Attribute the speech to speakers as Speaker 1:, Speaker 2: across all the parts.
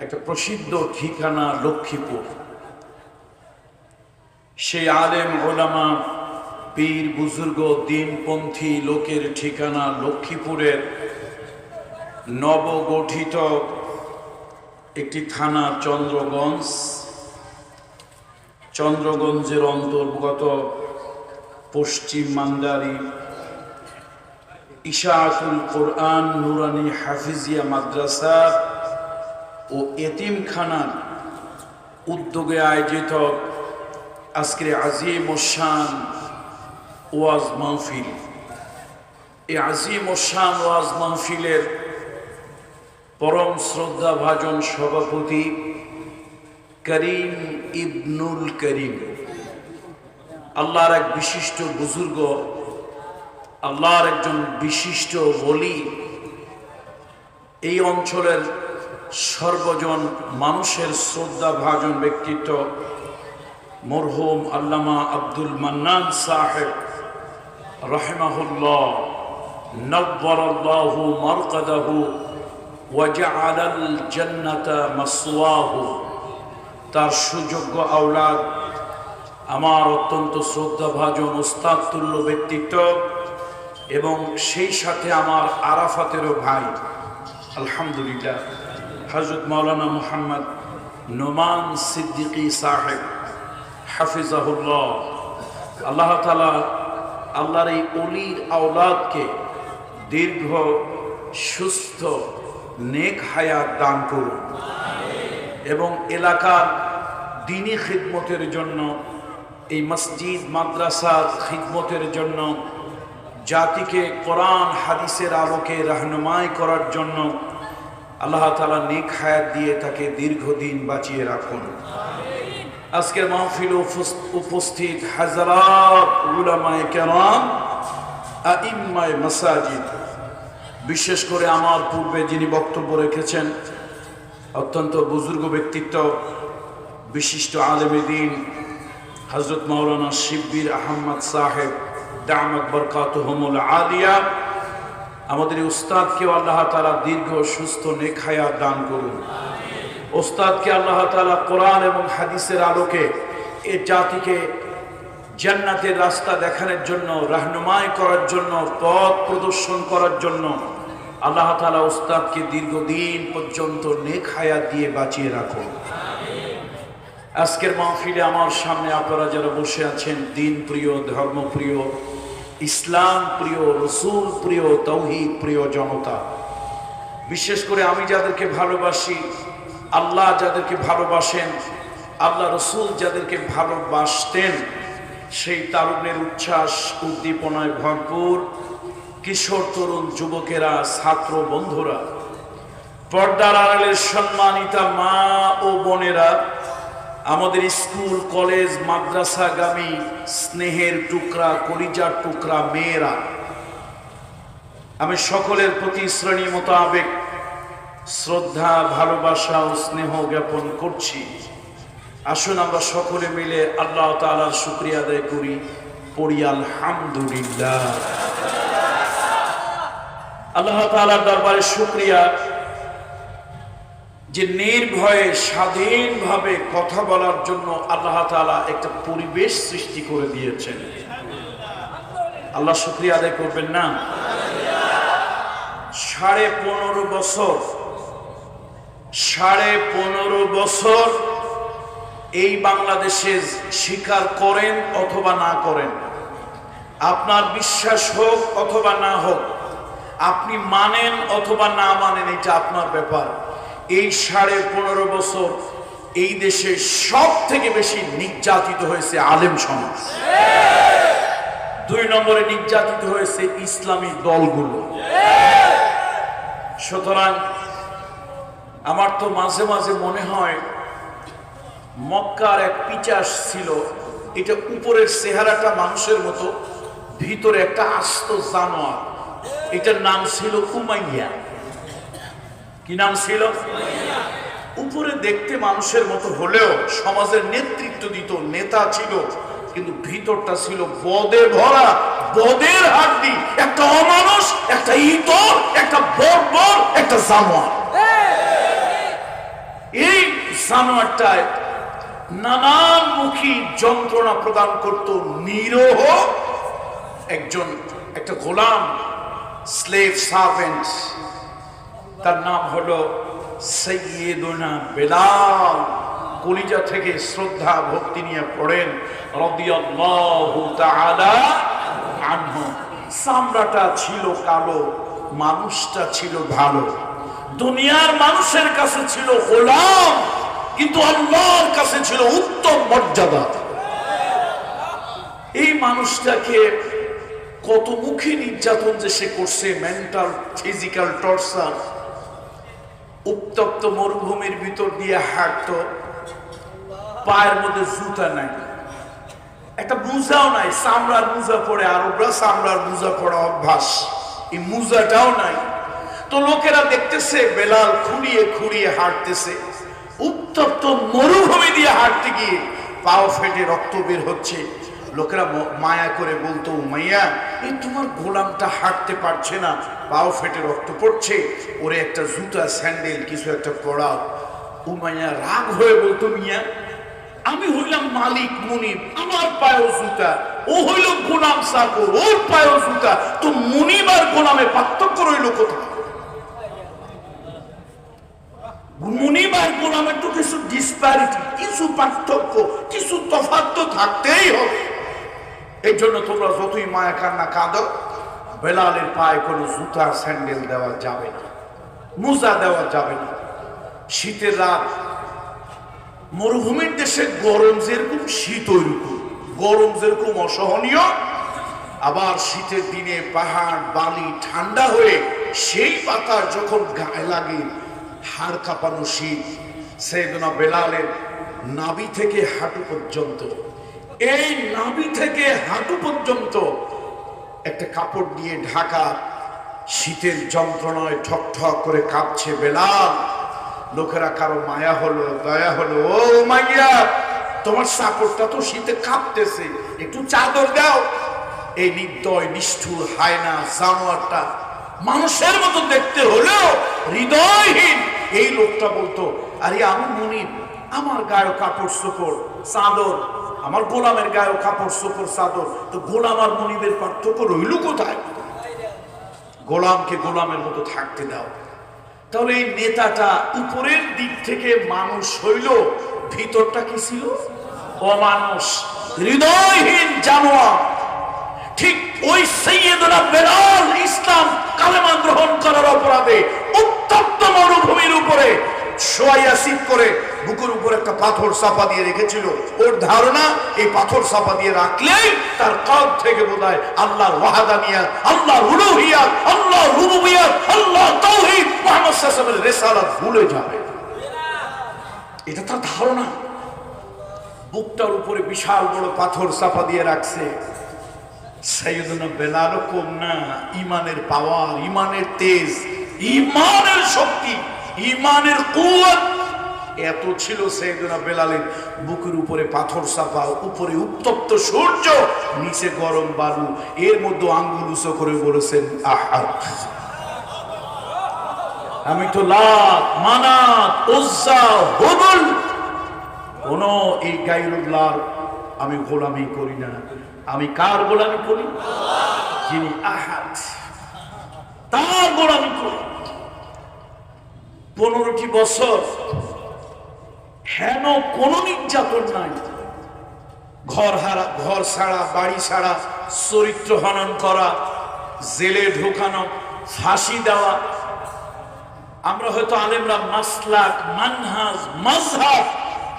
Speaker 1: একটা প্রসিদ্ধ ঠিকানা লক্ষ্মীপুর। সেই আলেম ওলামা পীর বুজুর্গ দিনপন্থী লোকের ঠিকানা লক্ষ্মীপুরের নবগঠিত একটি থানা চন্দ্রগঞ্জের অন্তর্গত পশ্চিম মান্দারি ইশাআতুল কোরআন নুরানি হাফিজিয়া মাদ্রাসা ও এতিমখানার উদ্যোগে আয়োজিত আজকের আজিম ও শান ওয়াজ মাহফিল। এই আজিম ও শান ওয়াজ মাহফিলের পরম শ্রদ্ধা ভাজন সভাপতি করিম ইবনুল করিম, আল্লাহর এক বিশিষ্ট বুজুর্গ, আল্লাহর একজন বিশিষ্ট ওলি, এই অঞ্চলের সর্বজন মানুষের শ্রদ্ধা ভাজন ব্যক্তিত্ব মরহুম আল্লামা আব্দুল মান্নান সাহেব রাহিমাহুল্লাহ নব্বরাল্লাহু মারকাদাহু ওয়া জাআলাল জান্নাতা মাসওয়াহু। তার সুযোগ্য আওলাদ, আমার অত্যন্ত শ্রদ্ধাভাজন ওস্তাদ তুল্য ব্যক্তিত্ব এবং সেই সাথে আমার আরাফাতেরও ভাই আলহামদুলিল্লাহ হযরত মাওলানা মুহাম্মদ নোমান সিদ্দিকী সাহেব হাফিজাহুল্লাহ। আল্লাহ তাআলা আল্লাহর এই অলির আওলাদকে দীর্ঘ সুস্থ নেক হায়াত দান করুন এবং এলাকার দ্বীনি খিদমতের জন্য, এই মসজিদ মাদ্রাসার খিদমতের জন্য, জাতিকে কোরআন হাদিসের আলোকে রাহনুমাই করার জন্য আল্লাহ তাআলা নেক হায়াত দিয়ে তাকে দীর্ঘদিন বাঁচিয়ে রাখুন। আজকের মাহফিলে উপস্থিত হাজারাত উলামায়ে কেরাম, আইম্মায়ে মাসাজিদ, বিশেষ করে আমার পূর্বে যিনি বক্তব্য রেখেছেন অত্যন্ত বুজুর্গ ব্যক্তিত্ব বিশিষ্ট আলেমে দ্বীন হযরত মাওলানা শিব্বির আহমদ সাহেব দামাত বরকাতুহুমুল আলিয়া, আমাদের উস্তাদকেও আল্লাহ তাআলা দীর্ঘ সুস্থ নেক হায়াত দান করুন। উস্তাদকে আল্লাহ তাআলা কোরআন এবং হাদিসের আলোকে এ জাতিকে জান্নাতের রাস্তা দেখানোর জন্য, রাহনুমাই করার জন্য, পথ প্রদর্শন করার জন্য আল্লাহ তাআলা উস্তাদকে দীর্ঘদিন পর্যন্ত নেক হায়াত দিয়ে বাঁচিয়ে রাখুন। আজকের মাহফিলে আমার সামনে আপনারা যারা বসে আছেন, দিন প্রিয়, ধর্মপ্রিয়, ইসলাম প্রিয়, রসুল প্রিয়, তাওহীদ প্রিয় জনতা, বিশেষ করে আমি যাদেরকে ভালোবাসি, আল্লাহ যাদেরকে ভালোবাসেন, আল্লাহ রসুল যাদেরকে ভালোবাসতেন, সেই তারুণ্যের উচ্ছ্বাস উদ্দীপনায় ভরপুর কিশোর তরুণ যুবকেরা, ছাত্র বন্ধুরা, পর্দার আড়ালের সম্মানিতা মা ও বোনেরা, আমাদের স্কুল কলেজ মাদ্রাসাগামী স্নেহের টুকরা, কলিজার টুকরা মেয়েরা, আমি সকলের প্রতি শ্রেণী মোতাবেক শ্রদ্ধা, ভালোবাসা ও স্নেহ জ্ঞাপন করছি। আসুন আমরা সকলে মিলে আল্লাহ তাআলার শুকরিয়া আদায় করি, পড়ি আলহামদুলিল্লাহ। আল্লাহ তাআলার দরবারে শুকরিয়া যে নির্ভয়ে স্বাধীনভাবে কথা বলার জন্য আল্লাহ তাআলা একটা পরিবেশ সৃষ্টি করে দিয়েছেন। আল্লাহ শুকরিয়া আদায় করবেন না? 15.5 বছর এই বাংলাদেশে স্বীকার করেন অথবা না করেন, আপনার বিশ্বাস হোক অথবা না হোক, আপনি মানেন অথবা না মানেন, এটা আপনার ব্যাপার। এই 15.5 বছর এই দেশে সব থেকে বেশি নির্যাতিত হয়েছে আলেম সমাজ। 2 নম্বরে নির্যাতিত হয়েছে ইসলামী দলগুলো। সুতরাং আমার তো মাঝে মাঝে মনে হয় মক্কার এক পিচাস ছিল, এটা উপরের চেহারাটা মানুষের মতো, ভিতরে একটা আস্ত জানোয়ার। এটার নাম ছিল উমাইয়া। কি নাম ছিল? উপরে দেখতে মানুষের মতো হলেও সমাজের নেতৃত্ব দিত, নেতা ছিল, কিন্তু ভিতরটা ছিল বদে ভরা, বদের হাড্ডি, একটা অমানুষ, একটা ইতর, একটা বর্বর, একটা জানোয়ার। জানোয়ারটায় নানানমুখী যন্ত্রণা প্রদান করত নিরহ একটা গোলাম, স্লেভ সার্ভেন্ট। তার নাম হলো সাইয়্যিদুনা বেলাল। কলিজা থেকে শ্রদ্ধা ভক্তি নিয়ে পড়েন রাদিয়াল্লাহু তাআলা আনহু। চামড়াটা ছিল কালো, মানুষটা ছিল ভালো। দুনিয়ার মানুষের কাছে ছিল গোলাম, কিন্তু আল্লাহর কাছে ছিল উত্তম মর্যাদা। এই মানুষটাকে কত মুখী নির্যাতন যে সে করছে, মেন্টাল ফিজিক্যাল টর্চার। উত্তপ্ত মরুভূমির ভিতর দিয়ে হাঁটত, পায়ের মধ্যে জুতা নাই, একটা মুজাও নাই, চামড়ার মুজা পরে, আরবরা চামড়ার মুজা পরা অভ্যাস, এই মুজাটাও নাই। তো লোকেরা দেখতেছে বেলাল খুঁড়িয়ে খুঁড়িয়ে হাঁটতেছে, উত্তপ্ত মরুভূমি দিয়ে হাঁটতে গিয়ে পাও ফেটে রক্ত বের হচ্ছে। লোকেরা মায়া করে বলতো, উমাইয়া এই তোমার গোলামটা হাঁটতে পারছে না, পাও ফেটে রক্ত পড়ছে, ওরে একটা জুতা স্যান্ডেল কিছু একটা পড়াও। উমাইয়া রাগ হয়ে বলতো, মিয়া আমি হইলাম মালিক মুনিব, আমার পায়েও জুতা, ও হইল গোলাম চাকর, ওর পায়েও জুতা, তো মুনিব আর গোলামে পার্থক্য রইল কোথায়? মুনিব আর গোলামের তো কিছু ডিসপ্যারিটি, কিছু পার্থক্য, কিছু তফাৎ তো থাকতেই হবে। এই জন্য তোমরা যতই মায়া কান্না কাঁদো, বেলালের পায়ে কোনো জুতা স্যান্ডেল দেওয়া যাবে না, মোজা দেওয়া যাবে না। শীতের রাত, মরুভূমির দেশে গরম যেরকম শীত ওইরকম, গরম যেরকম অসহনীয়, আবার শীতের দিনে পাহাড় বালি ঠান্ডা হয়ে সেই পাতা যখন গায়ে লাগে, হাড় কাঁপানো শীত। সাইয়েদনা বেলালের নাভি থেকে হাঁটু পর্যন্ত, এই নাভি থেকে হাঁটু পর্যন্ত একটা কাপড় দিয়ে ঢাকা, শীতের যন্ত্রণায় ঠক ঠক করে কাঁপছে বেলাল। লোকেরা কারো মায়া হলো, দয়া হলো, ও মাইয়া তোমার চাকরটা তো শীতে কাঁপতেছে, একটু চাদর দাও। এই নির্দয় নিষ্ঠুর হায়না জানোয়ারটা মানুষের মতো দেখতে হলেও হৃদয়হীন এই লোকটা বলতো, আরে আমি মুনিব, আমার গায়ে কাপড় চোপড় চাদর, আমার গোলামের গায়ে কাপড় চোপড় চাদর, তো গোলাম আর মুনিবের পার্থক্য রইল কোথায়? গোলামকে গোলামের মতো থাকতে দাও। তাহলে এই নেতাটা উপরের দিক থেকে মানুষ হইল, ভিতরটা কি ছিল? অমানুষ, হৃদয়হীন জানোয়ার। ঠিক ওই সাইয়েদনা বেলাল ইসলাম কালেমা গ্রহণ করার অপরাধে উত্তপ্ত মরুভূমির উপরে শোয়াইয়া সিট করে বুকের উপর একটা পাথর চাপা দিয়ে রেখেছিল। ওর ধারণা এই পাথর চাপা দিয়ে রাখলেই তার কলব থেকে বোধহয় আল্লাহর ওয়াহদানিয়াত, আল্লাহর উলুহিয়াত, আল্লাহর রুবুবিয়াত, আল্লাহর তাওহীদ, মুহাম্মদ সাল্লাল্লাহু আলাইহি ওয়াসাল্লামের রিসালাত ভুলে যাবে। এটা তার ধারণা। বুকটার উপরে বিশাল বড় পাথর চাপা দিয়ে রাখছে। সাইয়েদনা বেলাল কম না, ইমানের পাওয়ার, ইমানের তেজ, ইমানের শক্তি, ইমানের কুওয়াত এত ছিল সাইয়েদনা বেলালের। বুকের উপরে পাথর চাপা, উপরে উত্তপ্ত সূর্য, নিচে গরম বালু, এর মধ্যে আঙ্গুল উঁচু করে বলেছেন, আহাদ আমি তো লাত মানাত উজ্জা হুবল কোন এই গায়রুল্লাহ আমি গোলামি করি না। আমি কার গোলামি করি? যিনি আহাদ, তার গোলামি করি। 15টি বছর হেন কোন নির্যাতন নাই, ঘর ছাড়া, বাড়ি ছাড়া, চরিত্র হনন করা, জেলে ঢোকানো, ফাঁসি দেওয়া। আমরা হয়তো আলেমরা মাসলাক, মানহাজ, মাযহাব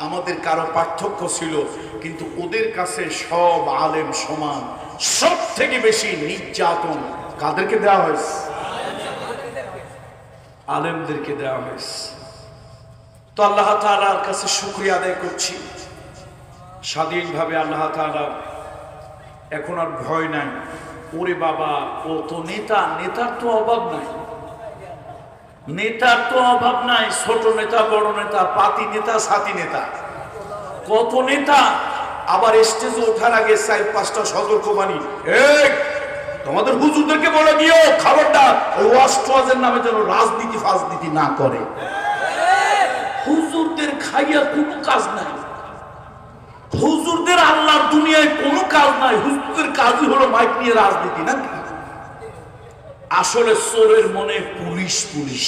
Speaker 1: আমাদের কারো পার্থক্য ছিল, কিন্তু ওদের কাছে সব আলেম সমান। সব থেকে বেশি নির্যাতন কাদেরকে দেওয়া হয়েছে? আলেমদেরকে দেওয়া হয়েছে। তো আল্লাহ তাআলার কাছে শুকরিয়া আদায় করছি, স্বাধীনভাবে আল্লাহ তাআলা এখন আর ভয় নাই। ওরে বাবা, ও তো নেতা, নেতার তো অভাব নাই, নেতার তো অভাব নাই। ছোট নেতা, বড় নেতা, পাতি নেতা, সাথী নেতা, কত নেতা। আবার স্টেজে ওঠার আগে 4-5টা সতর্কবাণী, এই তোমাদের হুজুরদেরকে বলে দিও খবরদার ওই ওয়াজ টোয়াজের নামে যেন রাজনীতি ফাজনীতি না করে। হুজুরদের খাইয়া কোনো কাজ নাই, হুজুরদের আল্লাহর দুনিয়ায় কোনো কাজ নাই, হুজুরদের কাজই হলো মাইক নিয়ে রাজনীতি নাকি? আসলে চোরের মনে পুলিশ, পুলিশ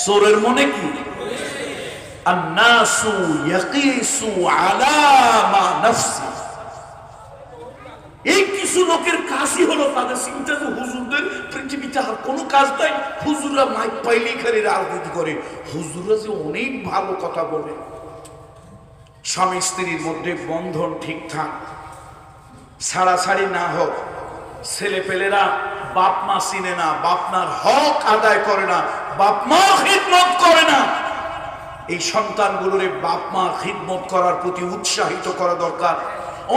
Speaker 1: চোরের মনে কি? আন্নাসু ইয়াকিসু আলা মা নাফসি। এই কিছু লোকের কাজই হলো তাদের চিন্তা যে হুজুরদের পৃথিবীতে আর কোনো কাজ নাই, হুজুররা মাইক পাইলেই খালি রাজনীতি করে। হুজুররা যে অনেক ভালো কথা বলে, স্বামী স্ত্রীর মধ্যে বন্ধন ঠিকঠাক, ছাড়াছাড়ি না হোক, ছেলে পেলেরা বাপ মা চিনে না, বাপ মার হক আদায় করে না, বাপ মা খিদমত করে না, এই সন্তানগুলোরে বাপ মা খিদমত করার প্রতি উৎসাহিত করা দরকার।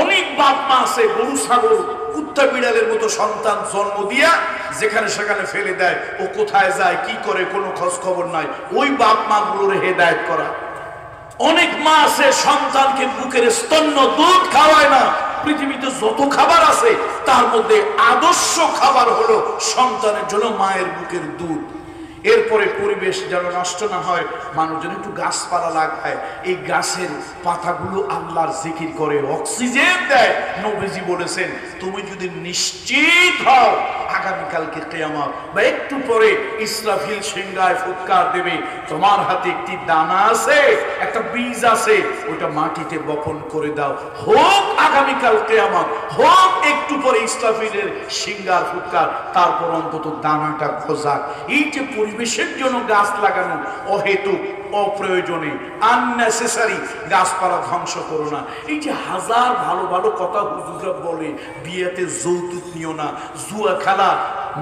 Speaker 1: অনেক বাপ মা আছে গরু ছাগল কুত্তা বিড়ালের মতো সন্তান জন্ম দিয়া যেখানে সেখানে ফেলে দেয়, ও কোথায় যায় কি করে কোনো খোঁজ খবর নাই, ওই বাপ মা গুলোরে হেদায়েত করা। অনেক মা আছে সন্তানকে বুকের স্তন্য দুধ খাওয়ায় না। পৃথিবীতে যত খাবার আছে তার মধ্যে আদর্শ খাবার হলো সন্তানের জন্য মায়ের বুকের দুধ। এরপরে পরিবেশ যেন নষ্ট না হয়, মানুষজন একটু গাছপালা লাগায়, এই গাছের পাতাগুলো আল্লাহর জিকির করে, অক্সিজেন দেয়। নবীজি বলেছেন, তুমি যদি নিশ্চিত হও আগামীকালকে কিয়ামত বা একটু পরে ইসরাফিল সিংহায় ফুৎকার দেবে, তোমার হাতে একটি দানা আছে, একটা বীজ আছে, ওটা মাটিতে বপন করে দাও। হোক আগামীকাল কিয়ামত, হোক একটু পরে ইসরাফিলের সিংহার ফুৎকার, তারপর অন্তত দানাটা খোঁজাক। এই যে পরিবেশের জন্য গাছ লাগানো অহেতুক, অপ্রয়োজনে, আননেসেসারি গাছপালা ধ্বংস করো না। এই যে হাজার ভালো ভালো কথা হুজুররা বলে, বিয়েতে যৌতুক নিও না, জুয়া খেলা,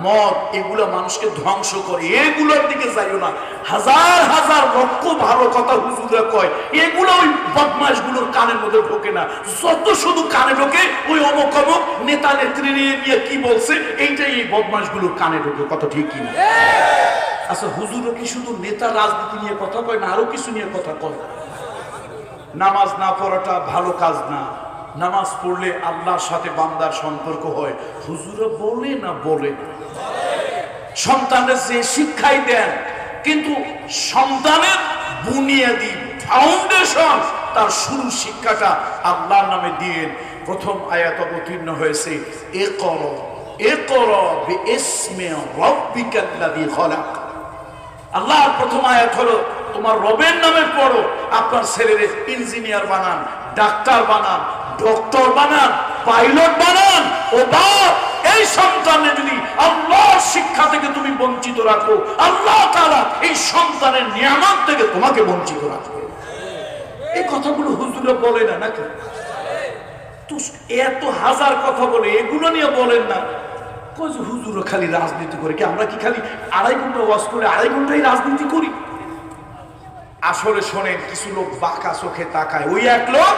Speaker 1: মদ, এগুলা মানুষকে ধ্বংস করে, এগুলোর দিকে যাইও না। হাজার হাজার লক্ষ ভালো কথা হুজুররা কয়, এগুলো ওই বদমাশগুলোর কানের মধ্যে ঢোকে না। যত শুধু কানে ঢোকে ওই অমুক অমুক নেতা নেত্রী নিয়ে কি বলছে, এইটাই এই বদমাশগুলোর কানে ঢোকে। কথা ঠিক কিনা? আচ্ছা, হুজুরও কি শুধু নেতা রাজনীতি নিয়ে কথা কয় না, আরো কিছু নিয়ে কথা কয়? নামাজ না পড়াটা ভালো কাজ না, নামাজ পড়লে আল্লাহর সাথে বান্দার সম্পর্ক হয়। হুজুরও বলে না? বলে না। সন্তানের যে শিক্ষাই দেন, কিন্তু সন্তানের বুনিয়াদি ফাউন্ডেশন, তার শুরু শিক্ষাটা আল্লাহর নামে দিয়ে প্রথম আয়াত অবতীর্ণ হয়েছে, ইকরা ইকরা বিইসমি রাব্বিকাল্লাযী খলাক। আল্লাহর প্রথম আয়াত হলো তোমার রবের নামে পড়ো। আপনার ছেলেরে ইঞ্জিনিয়ার বানান, ডাক্তার বানান, ডক্টর বানান, পাইলট বানান। ও বাপ, এই সন্তানের যদি আল্লাহর শিক্ষা থেকে তুমি বঞ্চিত রাখো, আল্লাহ তাআলা এই সন্তানের নিয়ামত থেকে তোমাকে বঞ্চিত রাখবে। এই কথাগুলো হুজুররা বলে না নাকি? তো এত হাজার কথা বলে, এগুলো নিয়ে বলেন না। হুজুর খালি রাজনীতি করে কি? আমরা কি খালি 2.5 ঘন্টা ওয়াজ করে 2.5 ঘন্টাই রাজনীতি করি? আসলে শোনেন, কিছু লোক বাঁকা চোখে তাকায়। ওই এক লোক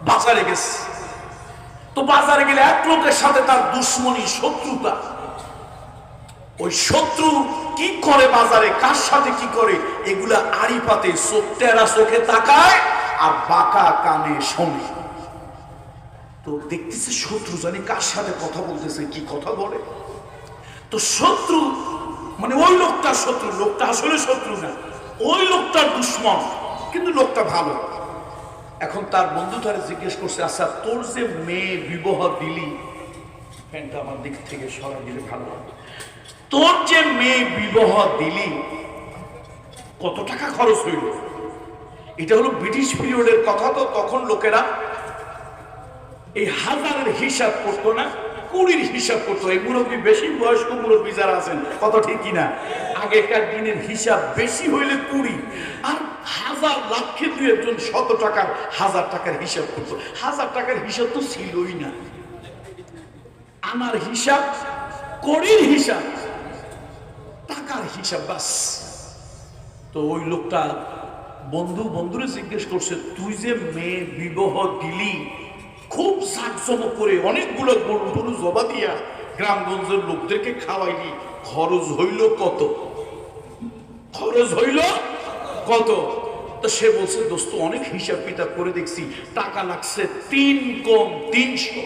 Speaker 1: বাজারে গেছে, তো বাজারে গেলে এক লোকের সাথে তার দুশ্মনী, শত্রুতা। ওই শত্রু কি করে বাজারে, কার সাথে কি করে, এগুলা আড়ি পাতে, টেরা চোখে তাকায় আর বাঁকা কানে শোনে। তো দেখতেছে শত্রু জানি কার সাথে কথা বলতেছে, কি কথা বলে। তো শত্রু মানে ওই লোকটার শত্রু, লোকটা আসলে শত্রু না, ওই লোকটার দুশ্মন, কিন্তু লোকটা ভালো। এখন তার বন্ধু তারা জিজ্ঞেস করছে, আচ্ছা তোর যে মেয়ে বিবাহ দিলি, প্যান্টটা আমার দিক থেকে সরা দিলে ভালো হবে, তোর যে মেয়ে বিবাহ দিলি কত টাকা খরচ হইল? এটা হলো ব্রিটিশ পিরিয়ডের কথা। তো তখন লোকেরা এই হাজারের হিসাব করতো না, কুড়ির হিসাব করতো। এই মুরব্বী, বেশি বয়স্ক মুরব্বী যারা আছেন, কত ঠিক কিনা, আগেকার দিনের হিসাব বেশি হইলে 20, আর হাজার লাখে 2-1 100 টাকার 1000 টাকার হিসাব করতো। 1000 টাকার হিসাব তো ছিলই না, আমার হিসাব, কড়ির হিসাব, টাকার হিসাব, বাস। তো ওই লোকটা বন্ধুরে জিজ্ঞেস করছে, তুই যে মেয়ে বিবাহ দিলি খুব জাঁকজমক করে, অনেকগুলো গরু জবা দিয়া গ্রামগঞ্জের লোকদেরকে খাওয়াইলি, খরচ হইল কত? খরচ হইল কত? তো সে বলছে, দোস্ত অনেক হিসাব কিতাব করে দেখছি, টাকা লাগছে 3 কম 300।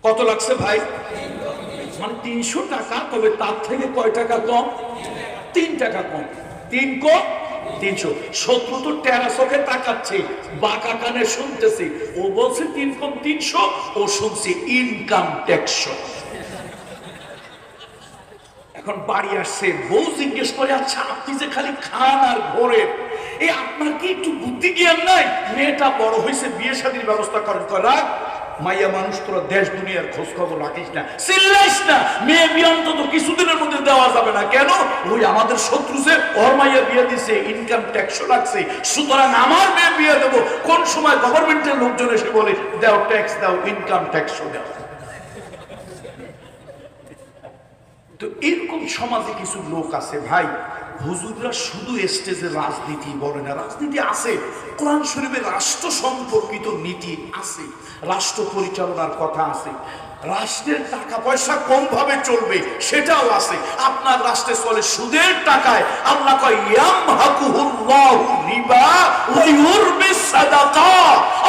Speaker 1: কত লাগছে ভাই? মানে 300 টাকা, তবে তার থেকে কয় টাকা কম? 3 টাকা কম। 3 কম 300। শত্রু তো টেরা চোখে তাকাচ্ছে, বাঁকা কানে শুনতেছে। ও বলছে 3 কম 300, ও শুনছে ইনকাম ট্যাক্স। এখন বাড়ি আসছে, বউ জিজ্ঞেস করে, আচ্ছা আপনি যে খালি খান আর ঘোরেন, এই আপনার কি একটু বুদ্ধি জ্ঞান নাই? মেয়েটা বড় হয়েছে, বিয়ে শাদীর ব্যবস্থা করেন। রাখ মাইয়া মানুষ, তোরা দেশ দুনিয়ার খোঁজ খবর রাখিস না, চিল্লাইস না। মেয়ে বিয়ে অন্তত কিছুদিনের মধ্যে দেওয়া যাবে না। কেন? ওই আমাদের শত্রু যে ওর মাইয়া বিয়ে দিছে, ইনকাম ট্যাক্স লাগছে, সুতরাং আমার মেয়ে বিয়ে দেবো। কোন সময় গভর্নমেন্টের লোকজন এসে বলে, দাও ট্যাক্স দাও, ইনকাম ট্যাক্স দাও। তো এরকম সমাজে কিছু লোক আছে ভাই, হুজুররা শুধু স্টেজে রাজনীতি বলে না, রাজনীতি আছে, কোরআন শরীফের রাষ্ট্র সম্পর্কিত নীতি আছে, রাষ্ট্র পরিচালনার কথা আছে, রাষ্ট্রের টাকা পয়সা কম ভাবে চলবে সেটাও আছে। আপনার রাষ্ট্রে চলে সুদের টাকায়। আল্লাহ কয় ইয়ামহাকুহুল্লাহু রিবা ওয়া ইউরবিস সাদাকা।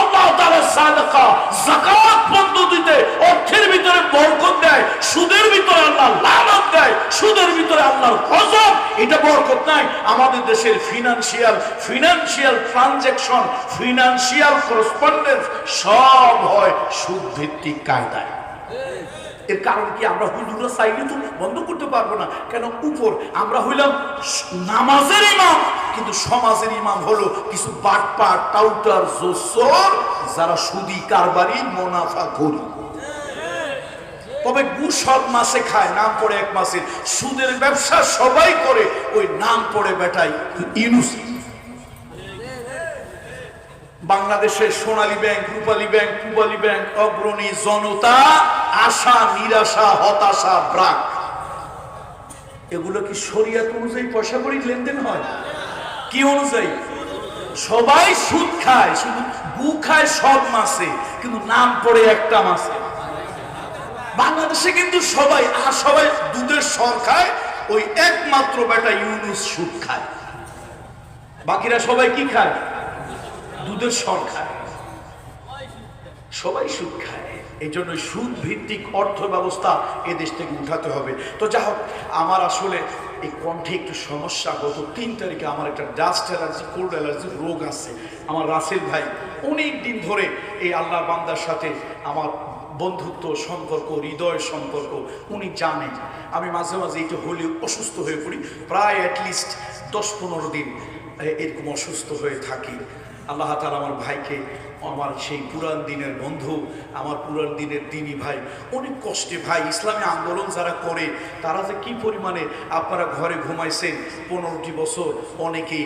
Speaker 1: আল্লাহ তাআলা সাদাকা, যাকাত পদ্ধতিতে অর্থের ভিতরে বরকত দেয়, সুদের ভিতরে আল্লাহ লানত দেয়, সুদের ভিতরে আল্লাহর গজব। এটা বরকত নাই। আমাদের দেশের ফিনান্সিয়াল ট্রানজাকশন, ফিনান্সিয়াল করেসপন্ডেন্স সব হয় সুদ ভিত্তিক কায়দায়। এর কারণ কি? আমরা হুজুররা চাইলে তো বন্ধ করতে পারবো না। কেন? উপর আমরা হইলাম নামাজের ইমাম, কিন্তু সমাজের ইমাম হলো কিছু বাটপার, টাউটার, জোসর, যারা সুদি কারবারি, মুনাফা করি। তবে সব মাসে খায়, নাম পড়ে এক মাসের। সুদের ব্যবসা সবাই করে, ওই নাম পড়ে বেটাই ইউনুস। বাংলাদেশের সোনালী ব্যাংক, রূপালী ব্যাংক, পূবালী ব্যাংক, অগ্রণী, জনতা, আশা, নিরাশা, হতাশা, ব্রাক, এগুলো কি শরিয়ত অনুযায়ী পয়সা করি লেনদেন হয়? কি অনুযায়ী? সবাই সুদ খায়, শুধু গু খায় সব মাসে, কিন্তু নাম পড়ে একটা মাসে। বাংলাদেশে কিন্তু সবাই, আর সবাই দুধের সর খায়, ওই একমাত্র বেটা ইউনুস সুদ খায়। বাকিরা সবাই কি খায়? দুধের সর খায়, সবাই সুদ খায়। এই জন্য সুদ ভিত্তিক অর্থ ব্যবস্থা এদেশ থেকে উঠাতে হবে। তো যা হোক, আমার আসলে এই কণ্ঠে একটু সমস্যা। গত 3 তারিখে আমার একটা ডাস্ট অ্যালার্জি, কোল্ড অ্যালার্জি রোগ আছে। আমার রাসেল ভাই অনেক দিন ধরে এই আল্লাহ বান্দার সাথে আমার বন্ধুত্ব সম্পর্ক, হৃদয় সম্পর্ক, উনি জানেন। আমি মাঝে মাঝে একটু হলেও অসুস্থ হয়ে পড়ি, প্রায় অ্যাটলিস্ট 10-15 দিন এরকম অসুস্থ হয়ে থাকি। আল্লাহ তাআলা আমার ভাইকে, আমার সেই পুরান দিনের বন্ধু, আমার পুরান দিনের দিনী ভাই, অনেক কষ্টে ভাই ইসলামী আন্দোলন যারা করে, তারা যে কি পরিমাণে, আপনারা ঘরে ঘুমাইছেন 15টি বছর, অনেকেই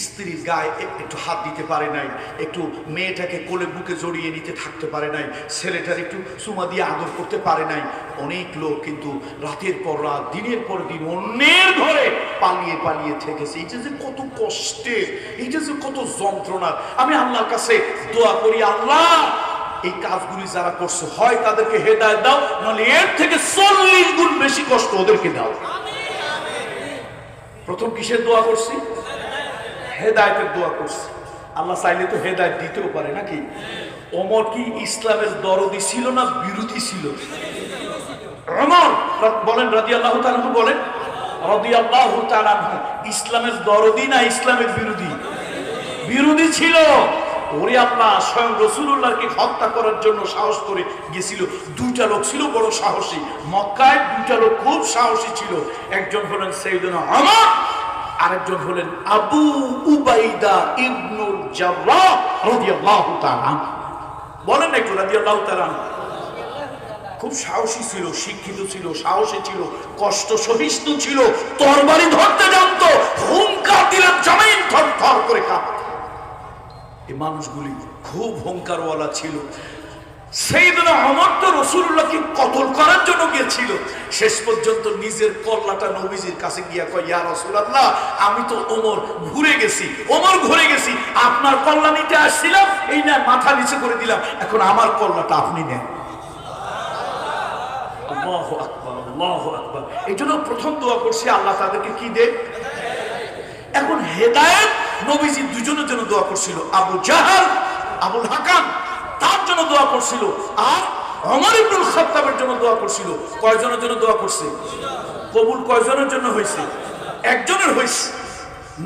Speaker 1: স্ত্রীর গায়ে একটু হাত দিতে পারে নাই, একটু মেয়েটাকে কোলে বুকে জড়িয়ে নিতে থাকতে পারে নাই, ছেলেটার একটু চুমা দিয়ে আদর করতে পারে নাই। অনেক লোক কিন্তু রাতের পর রাত, দিনের পর দিন অন্যের ঘরে পালিয়ে পালিয়ে থেকেছে। এটা যে কত কষ্টের, এটা যে কত যন্ত্রণার। আমি আল্লাহর কাছে দোয়া করি, আল্লাহ এই কাজগুলি যারা করছে, হয় তাদেরকে হেদায়েত দাও, নাহলে এর থেকে 40 গুণ বেশি কষ্ট ওদেরকে দাও। প্রথম কিসের দোয়া করছি? হেদায়েতের দোয়া করছি। আল্লাহ চাইলে তো হেদায়েত দিতেও পারে নাকি? ওমর কি ইসলামের দরদি ছিল না বিরোধী ছিল? ওমর বলেন রাদিয়াল্লাহু তাআলা বলেন, রাদিয়াল্লাহু তাআলা ইসলামের দরদি না ইসলামের বিরোধী? বিরোধী ছিল। ওরে আল্লাহ, স্বয়ং রাসূলুল্লাহকে হত্যা করার জন্য সাহস করে গিয়েছিল। 2টা লোক ছিল বড় সাহসী মক্কায়, 2টা লোক খুব সাহসী ছিল। একজন হলেন সাইয়েদনা ওমর, আরেকজন হলেন আবু উবাইদা ইবনুল জাররাহ রাদিয়াল্লাহু তাআলা। বলেন একটু রাদিয়াল্লাহু তাআলা। খুব সাহসী ছিল, শিক্ষিত ছিল, সাহসী ছিল, কষ্ট সহিষ্ণু ছিল, তরবারি ধরতে জানতো, হুঙ্কার দিলে জমিন থরথর করে কাঁপত। এই মানুষগুলি খুব হুঙ্কারওয়ালা ছিল। সাইয়েদনা ওমর তো রাসূলুল্লাহকে কতল করার জন্য গিয়েছিল। শেষ পর্যন্ত নিজের কল্লাটা নবীজির কাছে গিয়া কয়, ইয়া রাসূলুল্লাহ, আমি তো ওমর ঘুরে গেছি, আপনার কল্লা নিতে আসছিলাম, এই না মাথা নিচে করে দিলাম, এখন আমার কল্লাটা আপনি নেন। আল্লাহু আকবার, আল্লাহু আকবার। এই জন্য প্রথম দোয়া করছি, আল্লাহ তাদেরকে কি দেয়? এখন হেদায়েত নবীজি দুজনের জন্য দোয়া করছিল, আবু জাহাল, আবুল হাকাম, তার জন্য দোয়া করছিল, আর ওমর ইবনুল খাত্তাবের জন্য দোয়া করছিল। কয়জনের জন্য দোয়া করছে? কবুল কয়জনের জন্য হয়েছে? একজনের হয়েছে।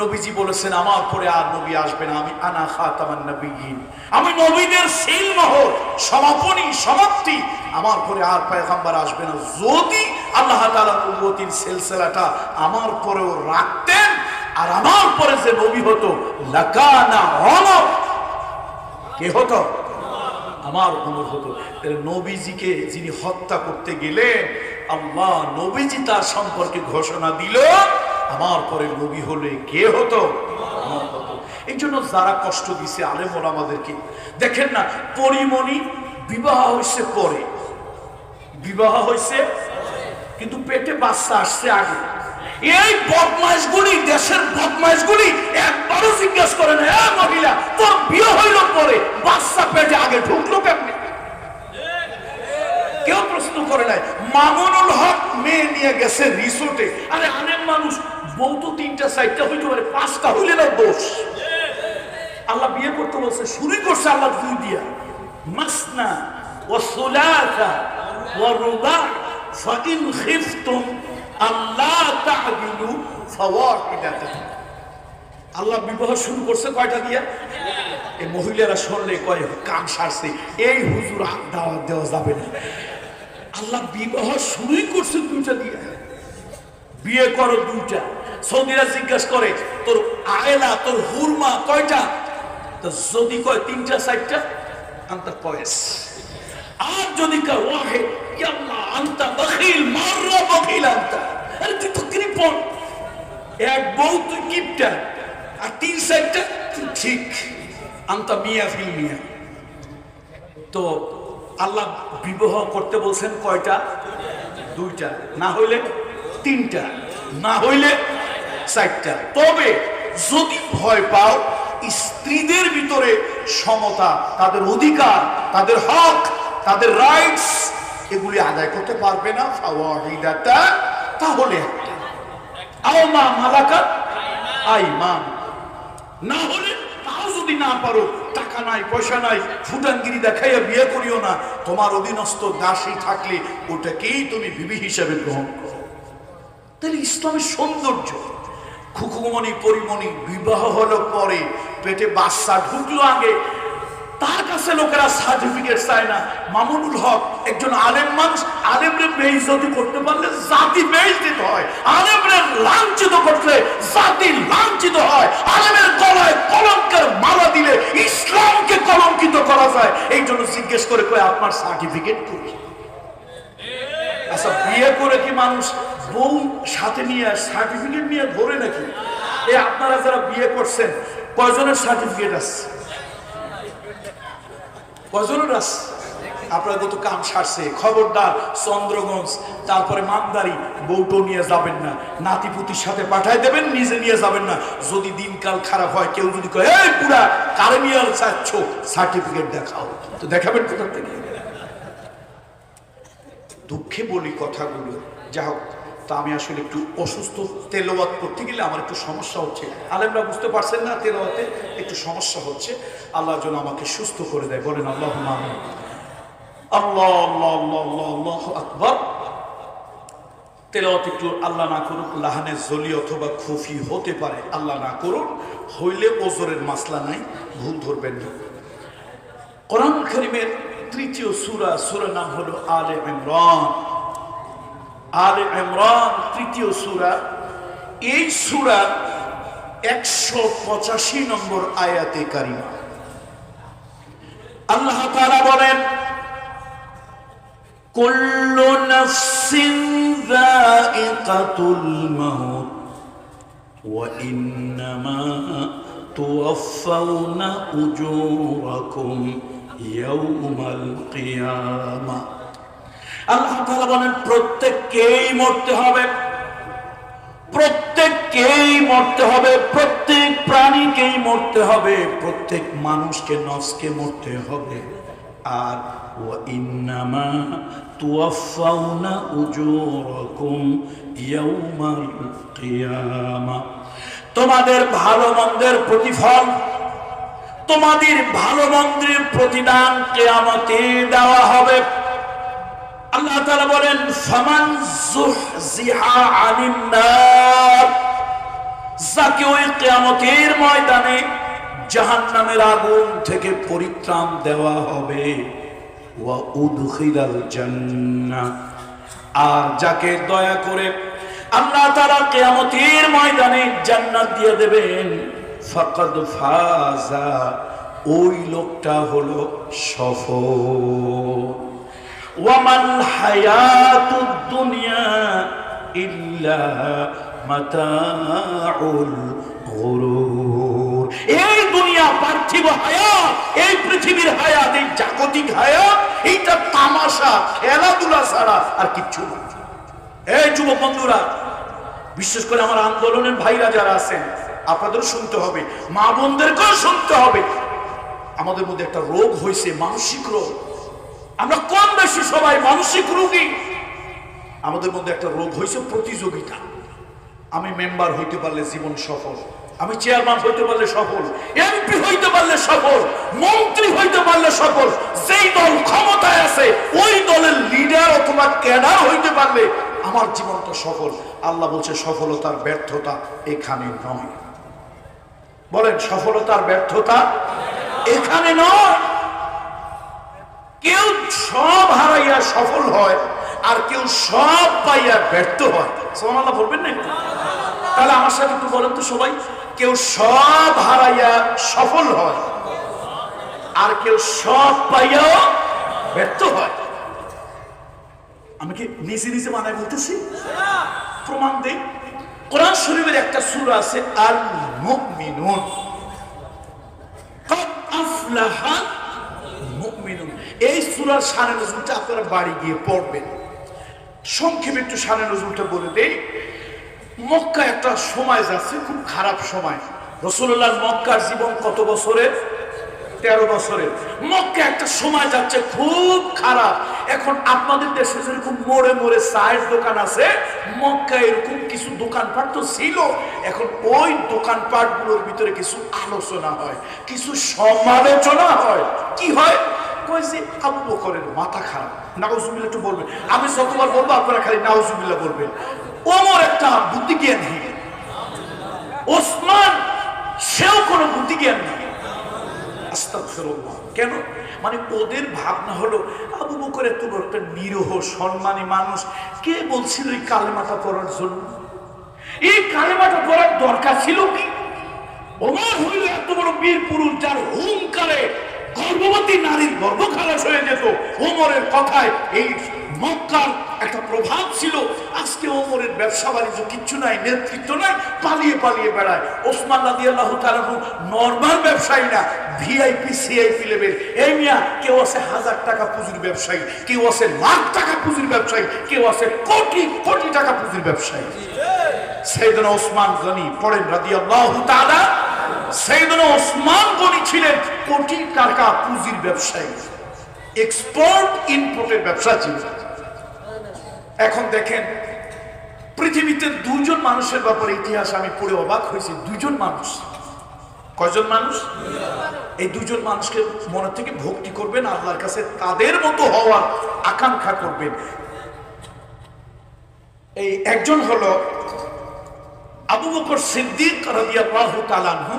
Speaker 1: নবীজি বলেছেন আমার পরে আর নবী আসবে না, আমি আনা খাতামান নবিয়্যিন, আমি নবীদের সিলমোহর, সমাপনী, সমাপ্তি, আমার পরে আর পয়গম্বর আসবে না। যদি আল্লাহ তাআলা নবুয়তির সিলসিলাটা আমার পরেও রাখতেন আর আমার পরে যে নবী হতো লাকানা ওমর, কে হতো? আমার ওমর হতো। নবীজিকে যিনি হত্যা করতে গেলেন, আল্লাহ নবীজি তার সম্পর্কে ঘোষণা দিল আমার পরে নবী হলে কে হতো? আমার হতো। এই জন্য যারা কষ্ট দিছে আলেম ওলামাদেরকে, দেখেন না, পরিমণি বিবাহ হয়েছে পরে, বিবাহ হয়েছে কিন্তু পেটে বাচ্চা আসছে আগে। এই বদমাইশগুলি, দেশের বদমাইশগুলি একবারও জিজ্ঞাসা করে না, হ্যাঁ মহিলা তোর বিয়ে হইল পরে, বাচ্চা পেটে আগে ঢুকলো কেমনে? কেউ প্রশ্ন করে নাই। মামুনুল হক মেয়ে নিয়ে গেছে রিসোর্টে, আরে আলেম মানুষ, বউ তো 3টা 4টা হইতে পারে, 5টা হইলে না দোষ। আল্লাহ বিয়ে করতে বলছে, শুরু করছে আল্লাহ 2 দিয়া, মাসনা ওয়া সুলাসা ওয়া রুবা ফাইন খিফতুম আল্লাহ তা'দিলু ফাওয়াহিদাতান। আল্লাহ বিবাহ শুরু করছে কয়টা দিয়া? এই মহিলারা শুনলে কয় কাম সারছে, এই হুজুর দাওয়াত দেওয়া যাবে না। আল্লাহ বিবাহ শুরুই করছে 2টা দিয়া, বিয়ে করো 2টা। সৌদিরা জিজ্ঞাসা করে তোর আয়লা, তোর হুরমা কয়টা? তো যদি কয় 3টা 4টা, আনতা কয়েস। আর যদি কয় ওয়াহিদ, ইয়াল্লাহ আনতা বখিল, মাররা বখিল আনতা, আরে তুই তো কৃপণ, এক বউ তুই কিপটা, আর 3 4টা ঠিক, আনতা মিয়া ফিল মিয়া। তো আল্লাহ বিবাহ করতে বলছেন কয়টা? 2টা, না হইলে 3টা, না হইলে 4টা। তবে যদি ভয় পাও স্ত্রীদের ভিতরে সমতা, তাদের অধিকার, তাদের হক, তাদের রাইটস, এগুলি আদায় করতে পারবে না, ফাওয়াহিদাতান, তাহলে একটা, আও মা মালাকাত আইমান, না হলে তাও যদি না পারো, টাকা নাই পয়সা নাই, ফুটানগিরি দেখাইয়া বিয়ে করিও না, তোমার অধীনস্থ দাসী থাকলে ওটাকেই তুমি বিবি হিসেবে গ্রহণ করো। তাহলে ইসলামের সৌন্দর্য। খুকুমণি পরিমণি বিবাহ হলো পরে, পেটে বাচ্চা ঢুকলো আগে, তার কাছে লোকেরা সার্টিফিকেট চায় না। মামুনুল হক একজন আলেম মানুষ, আলেমরে বেইজ্জতি করতে পারলে জাতি বেইজ্জত হয়, আলেমরে লাঞ্ছিত করলে জাতি লাঞ্ছিত হয়, আলেমের গলায় কলঙ্কের মালা দিলে ইসলামকে কলঙ্কিত করা যায়। এই জন্য জিজ্ঞেস করে কয় আপনার সার্টিফিকেট কই? আচ্ছা, বিয়ে করে কি মানুষ বউ সাথে নিয়ে সার্টিফিকেট নিয়ে ধরে নাকি? এই আপনারা যারা বিয়ে করছেন কয়জনের সার্টিফিকেট আছে? কয়জনের আছে? আপনারা তো কাম সারছে, খবরদার চন্দ্রগঞ্জ তারপরে মামদারি বউটো নিয়ে যাবেন না, নাতিপুতির সাথে পাঠাই দেবেন, নিজে নিয়ে যাবেন না। যদি দিনকাল খারাপ হয়, কেউ যদি কয় এই পুরা কারে নিয়ে চাচ্ছ, সার্টিফিকেট দেখাও, তো দেখাবেন কোথা থেকে? দুঃখে বলি কথাগুলো, যা হোক। তা আমি আসলে একটু অসুস্থ, তেলাওয়াত করতে গেলে আমার একটু সমস্যা হচ্ছে, আলেমরা বুঝতে পারছেন না, তেলাওয়াতে একটু সমস্যা হচ্ছে। আল্লাহ যেন আমাকে সুস্থ করে দেয়, বলেন আল্লাহুম্মা আমিন। আল্লাহ আল্লাহ আল্লাহ আল্লাহ আল্লাহু আকবার। তেলাওয়াত একটু আল্লাহ না করুক লাহানে জলি অথবা খুফি হতে পারে, আল্লাহ না করুন, হইলে ওজরের মাসলা নাই, ভুল ধরবেন না। কোরআন কারীমের 3য় সূরা, সূরার নাম হলো আলে ইমরান। আলে ইমরান 3য় সূরা। এই সূরার 185 নম্বর আয়াতে কারিমা আল্লাহ তাআলা বলেন, কুল্লু নাফসিন যায়িকাতুল মাউত ওয়া ইন্নামা তুওয়াফাউনা উজুরাকুম ইয়াউমাল কিয়ামা। আল্লাহ তাআলা বলেন প্রত্যেককেই মরতে হবে, প্রত্যেককেই মরতে হবে, প্রত্যেক প্রাণীকেই মরতে হবে, প্রত্যেক মানুষকে, নফসকে মরতে হবে। আর ওয়া ইন্নামা তুওয়াফাউনা উজুরাকুম ইয়াউমাল কিয়ামা, তোমাদের ভালো মন্দের প্রতিফল, তোমাদের ভালো মন্দের প্রতিদান কিয়ামতে দেওয়া হবে। আল্লাহ তাআলা বলেন ফামান যুহজিহা আনিন নার যাকে ওই কিয়ামতের ময়দানে জাহান্নামের আগুন থেকে পরিত্রাণ দেওয়া হবে, ওয়া উদখিলাল জান্নাহ, আর যাকে দয়া করে আল্লাহ তাআলা কিয়ামতের ময়দানে জান্নাত দিয়ে দেবেন, ফাকাদ ফাজা, ওই লোকটা হলো সফল। ওয়ামাল হায়াতুদ দুনিয়া ইল্লা মাতাউল গুরুর। এই দুনিয়া পার্থিব হায়াত, এই পৃথিবীর হায়াত, এই জাগতিক হায়াত, এইটা তামাশা, খেলাধুলা ছাড়া আর কিচ্ছু না। এই যুবক বন্ধুরা, বিশেষ করে আমার আন্দোলনের ভাইরা যারা আছেন, আপনাদেরও শুনতে হবে, মা বোনদেরকেও শুনতে হবে। আমাদের মধ্যে একটা রোগ হয়েছে, মানসিক রোগ। আমরা কম বেশি সবাই মানসিক রোগী। আমাদের মধ্যে একটা রোগ হয়েছে প্রতিযোগিতা। আমি মেম্বার হইতে পারলে জীবন সফল, আমি চেয়ারম্যান হইতে পারলে সফল, এমপি হইতে পারলে সফল, মন্ত্রী হইতে পারলে সফল। যেই দল ক্ষমতায় আছে ওই দলের লিডার অথবা ক্যাডার হইতে পারলে আমার জীবনটা সফল। আল্লাহ বলছে সফলতার ব্যর্থতা এখানে নয়। বলেন, সফলতার ব্যর্থতা এখানে নয়। কেউ সব হারাইয়া সফল হয়, আর কেউ সব পাইয়া ব্যর্থ হয়। সুবহানাল্লাহ বলবেন না? তাহলে আমার সাথে একটু বলেন তো সবাই, কেউ সব হারাইয়া সফল হয়, আর কেউ সব পাইয়াও ব্যর্থ হয়। আমি কি নিজে নিজে বানায় বলতেছি? প্রমাণ দেই। কোরআন শরীফের একটা সূরা আছে, আল মুমিনুন, ক্বাদ আফলাহা মুমিনুন। এই সূরার শানে নজুলটা আপনারা বাড়ি গিয়ে পড়বেন। সংক্ষেপে একটু শানে নজুলটা বলে দেই। মক্কা একটা সময় যাচ্ছে, খুব খারাপ সময়। রাসূলুল্লাহ মক্কার জীবন কত বছরের? 13 বছরের। মক্কা একটা সময় যাচ্ছে খুব খারাপ। এখন আপনাদের দেশে যেরকম মোড়ে মোড়ে চায়ের দোকান আছে, মক্কা এরকম কিছু দোকানপাট তো ছিল। এখন ওই দোকানপাট গুলোর ভিতরে কিছু আলোচনা হয়, কিছু সমালোচনা হয়। কি হয়? কই যে আবু বকরের মাথা খারাপ, নাউজুবিল্লাহ একটু বলবেন। আমি যতবার বলবো আপনারা খালি নাউজুবিল্লাহ বলবেন। ওমর একটা বুদ্ধি জ্ঞান নেই, ওসমান সেও কোনো বুদ্ধি জ্ঞান নেই। আস্তাগফিরুল্লাহ। কেন? মানে ওদের ভাবনা হলো আবু বকর এত বড় একটা নিরীহ সম্মানী মানুষ, কে বলছিল এই কালেমাটা পড়ার জন্য? এই কালেমাটা পড়ার দরকার ছিল কি? ওমর হইল এত বড় বীর পুরুষ, যার হুঙ্কারে গর্ভবতী নারীর গর্ভ খালাস হয়ে যেত। ওমরের কথায় এই মক্কার একটা প্রভাব ছিল। আজকে ওমরের ব্যবসা বাণিজ্য কিচ্ছু নাই, নেতৃত্ব নাই, পালিয়ে পালিয়ে বেড়ায়। ওসমান রাদিয়াল্লাহু তাআলা নরমাল ব্যবসায়ী না, ভিআইপি সিআইপি লেভেল। এই মিয়া কেউ আছে 1000 টাকা পুঁজির ব্যবসায়ী, কেউ আছে লাখ টাকা পুঁজির ব্যবসায়ী, কেউ আছে কোটি কোটি টাকা পুঁজির ব্যবসায়ী। সাইয়েদনা ওসমান গনি পড়েন রাদিয়াল্লাহু তাআলা। সাইয়েদনা ওসমান গনি ছিলেন কোটি টাকা পুঁজির ব্যবসায়ী, এক্সপোর্ট ইম্পোর্টের ব্যবসা ছিল। এখন দেখেন পৃথিবীতে দুজন মানুষের ব্যাপারে ইতিহাস আমি পড়ে অবাক হয়েছি। দুজন মানুষ। কয়জন মানুষ? এই দুজন মানুষকে মনে থেকে ভক্তি করবেন, আল্লাহর কাছে তাদের মতো হওয়ার আকাঙ্ক্ষা করবেন। এই একজন হলো আবু বকর সিদ্দিক রাদিয়াল্লাহু তাআলা আনহু।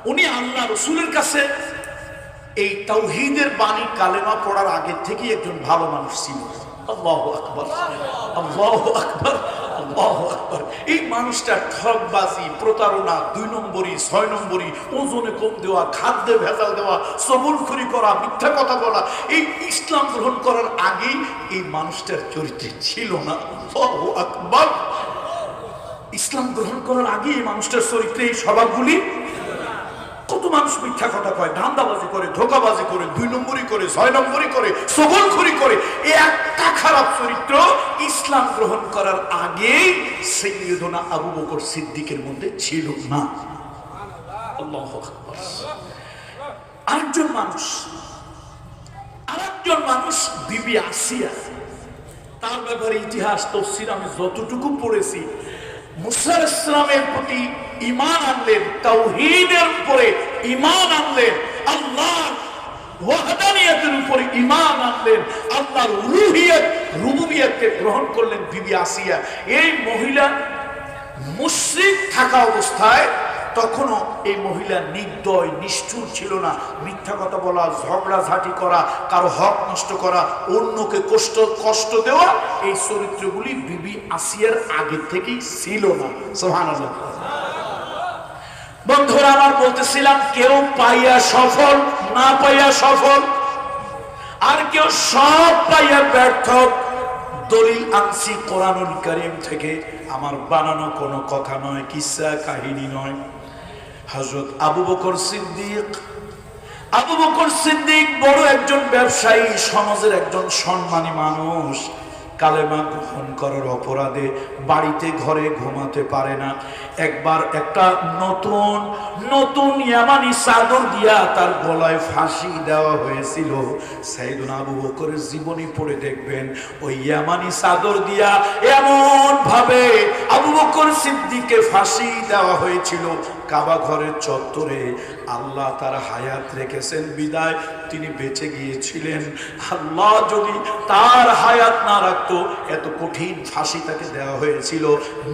Speaker 1: উনি আল্লাহ রাসূলের কাছে এই তাওহীদের বাণী কালেমা পড়ার আগে থেকে একজন ভালো মানুষ ছিল। আল্লাহু আকবার, আল্লাহু আকবার, আল্লাহু আকবার। এই মানুষটা ঠকবাজি, প্রতারণা, 2 নম্বরই, 6 নম্বরই, ওজনে কম দেওয়া, খাদ্যে ভেজাল দেওয়া, সবলখুরি করা, মিথ্যা কথা বলা, এই ইসলাম গ্রহণ করার আগেই এই মানুষটার চরিত্রে ছিল না। আল্লাহু আকবার। ইসলাম গ্রহণ করার আগে এই মানুষটার চরিত্রে এই স্বভাবগুলি। কত মানুষ মিথ্যা কথা কয়, ধান্দাবাজি করে, ধোকাবাজি করে, 2 নম্বরই করে, 6 নম্বরই করে, সবলখুরি করে। এই একটা খারাপ চরিত্র ইসলাম গ্রহণ করার আগেই সাইয়্যিদুনা আবু বকর সিদ্দিকের মধ্যে ছিল না। আল্লাহু আকবার। আরেকজন মানুষ বিবি আসিয়া। তার ব্যাপারে ইতিহাস তাফসীর আমি যতটুকু পড়েছি, মুসা আলাইহিস সালামের প্রতি ঈমান আনলেন, তাওহীদের উপরে ঈমান আনলেন, আল্লাহর ওয়াহদানিয়তের উপরে ঈমান আনলেন, আল্লাহর উলুহিয়ত রুবুবিয়তকে গ্রহণ করলেন। বিবি আসিয়া এই মহিলা মুশরিক থাকা অবস্থায় তখনও এই মহিলা নির্দয় নিষ্ঠুর ছিল না। মিথ্যা কথা বলা, ঝগড়াঝাটি করা, কারো হক নষ্ট করা, অন্যকে কষ্ট দেওয়া, এই চরিত্রগুলি বিবি আসিয়ার আগে থেকেই ছিল না। সুবহানাল্লাহ। বন্ধুরা আমার, বলতেছিলাম কেউ পাইয়া সফল, না পাইয়া সফল, আর কেউ সব পাইয়া ব্যর্থ। দলিল আনছি কোরআনুল কারীম থেকে, আমার বানানো কোনো কথা নয়, কিসসা কাহিনী নয়। হযরত আবু বকর সিদ্দিক বড় একজন ব্যবসায়ী, সমাজের একজন সম্মানী মানুষ। কালেমা গ্রহণ করার অপরাধে বাড়িতে ঘরে ঘুমাতে পারে না। একবার একটা নতুন ইয়ামানি চাদর দিয়া তার গলায় ফাঁসি দেওয়া হয়েছিল। সাইয়েদনা আবু বকরের জীবনী পড়ে দেখবেন, ওই ইয়ামানি চাদর দিয়া এমন ভাবে আবু বকর সিদ্দিককে ফাঁসি দেওয়া হয়েছিল। কাবা ঘরের চত্বরে আল্লাহ তার হায়াত রেখেছেন বিদায় তিনি বেঁচে গিয়েছিলেন। আল্লাহ যদি তার হায়াত না রাখতো, এত কঠিন ফাঁসি তাকে দেওয়া হয়েছিল,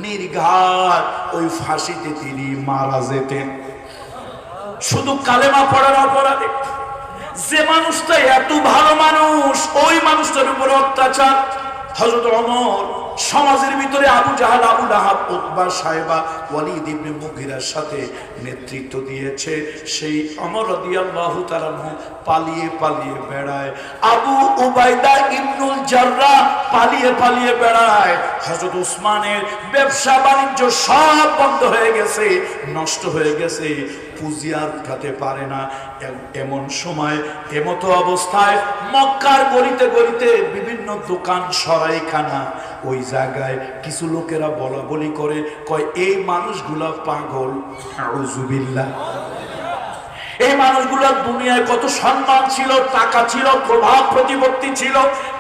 Speaker 1: নির্ঘাত ওই ফাঁসিতে তিনি মারা যেতেন শুধু কালেমা পড়ার অপরাধে। যে মানুষটা এত ভালো মানুষ, ওই মানুষটার উপর অত্যাচার। হযরত ওমর সমাজের ভিতরে আবু জাহাল, আবু লাহাব, উতবা, সায়বা, ওয়ালিদ ইবনে মুগীরার সাথে নেতৃত্ব দিয়েছে। সেই ওমর রাদিয়াল্লাহু তাআলা পালিয়ে বেড়ায়। আবু উবাইদা ইবনুল জাররাহ পালিয়ে বেড়ায়। হযরত উসমানের ব্যবসা বাণিজ্য সব বন্ধ হয়ে গেছে, নষ্ট হয়ে গেছে, পুঁজি আর উঠাতে পারে না। এমন সময়, এমতো অবস্থায় মক্কার গলিতে বিভিন্ন দোকান সরাইখানা, ওই জায়গায় কিছু লোকেরা বলা বলি করে, কয় এই মানুষগুলা পাগল। আউযুবিল্লাহ। এই মানুষগুলোর দুনিয়ায় কত সম্মান ছিল, টাকা ছিল, প্রভাব প্রতিপত্তি ছিল।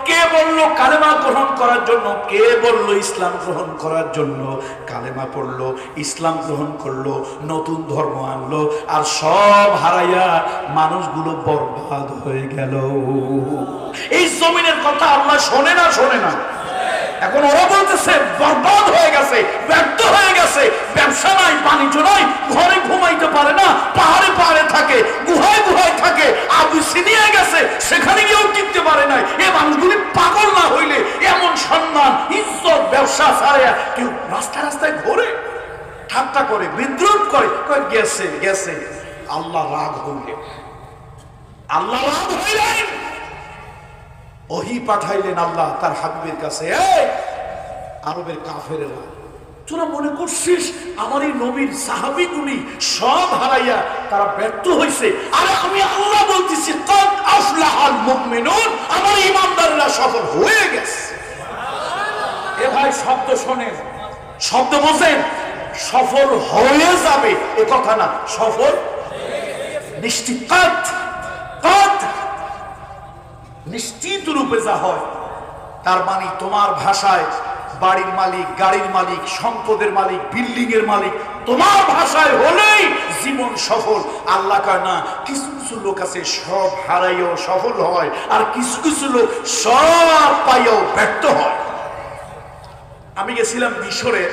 Speaker 1: কে বলল কালেমা গ্রহণ করার জন্য, কে বলল ইসলাম গ্রহণ করার জন্য? কালেমা পড়লো, ইসলাম গ্রহণ করলো, নতুন ধর্ম আনলো, আর সব হারাইয়া মানুষগুলো বরবাদ হয়ে গেল। এই জমিনের কথা আল্লাহ শোনে না। এখন ওরা বলতেছে বরবাদ হয়ে গেছে, ব্যর্থ হয়ে গেছে, ব্যবসা নাই, বাণিজ্য নাই, ঘরে ঘুমাইতে পারে না, পাহাড়ে থাকে, গুহায় থাকে, আবিসিনিয়া গেছে, সেখানে গিয়েও টিকতে পারে নাই। এই মানুষগুলি পাগল না হইলে এমন সম্মান, ইজ্জত, ব্যবসা ছাড়া কেউ রাস্তায় ঘোরে, ঠাট্টা করে, বিদ্রুপ করে, গেছে। আল্লাহ রাগ হইলেন, ওহী পাঠাইলেন আল্লাহ তার হাবিবের কাছে। আরবের কাফেরেরা, তোরা মনে করছিস আমার এই নবীর সাহাবীগুলি সব হারাইয়া তারা ব্যর্থ হয়েছে? আরে আমি আল্লাহ বলতেছি, কদ আফলাহাল মুমিনুন, আমার ঈমানদাররা সফল হয়ে গেছে। এ ভাই, শব্দ শোনেন, শব্দ বোঝেন, সফল হয়ে যাবে এ কথা না, সফল নিশ্চিত, নিশ্চিত রূপে যা হয়। তার মানে তোমার ভাষায় বাড়ির মালিক, গাড়ির মালিক, সম্পদের মালিক, বিল্ডিং এর মালিক তোমার ভাষায় হলেই জীবন সফল। আল্লাহ কয় না, কিছু লোক আছে সব হারাইও সফল হয়, আর কিছু লোক সব পাইও ব্যর্থ হয়। আমি গেছিলাম মিশরে,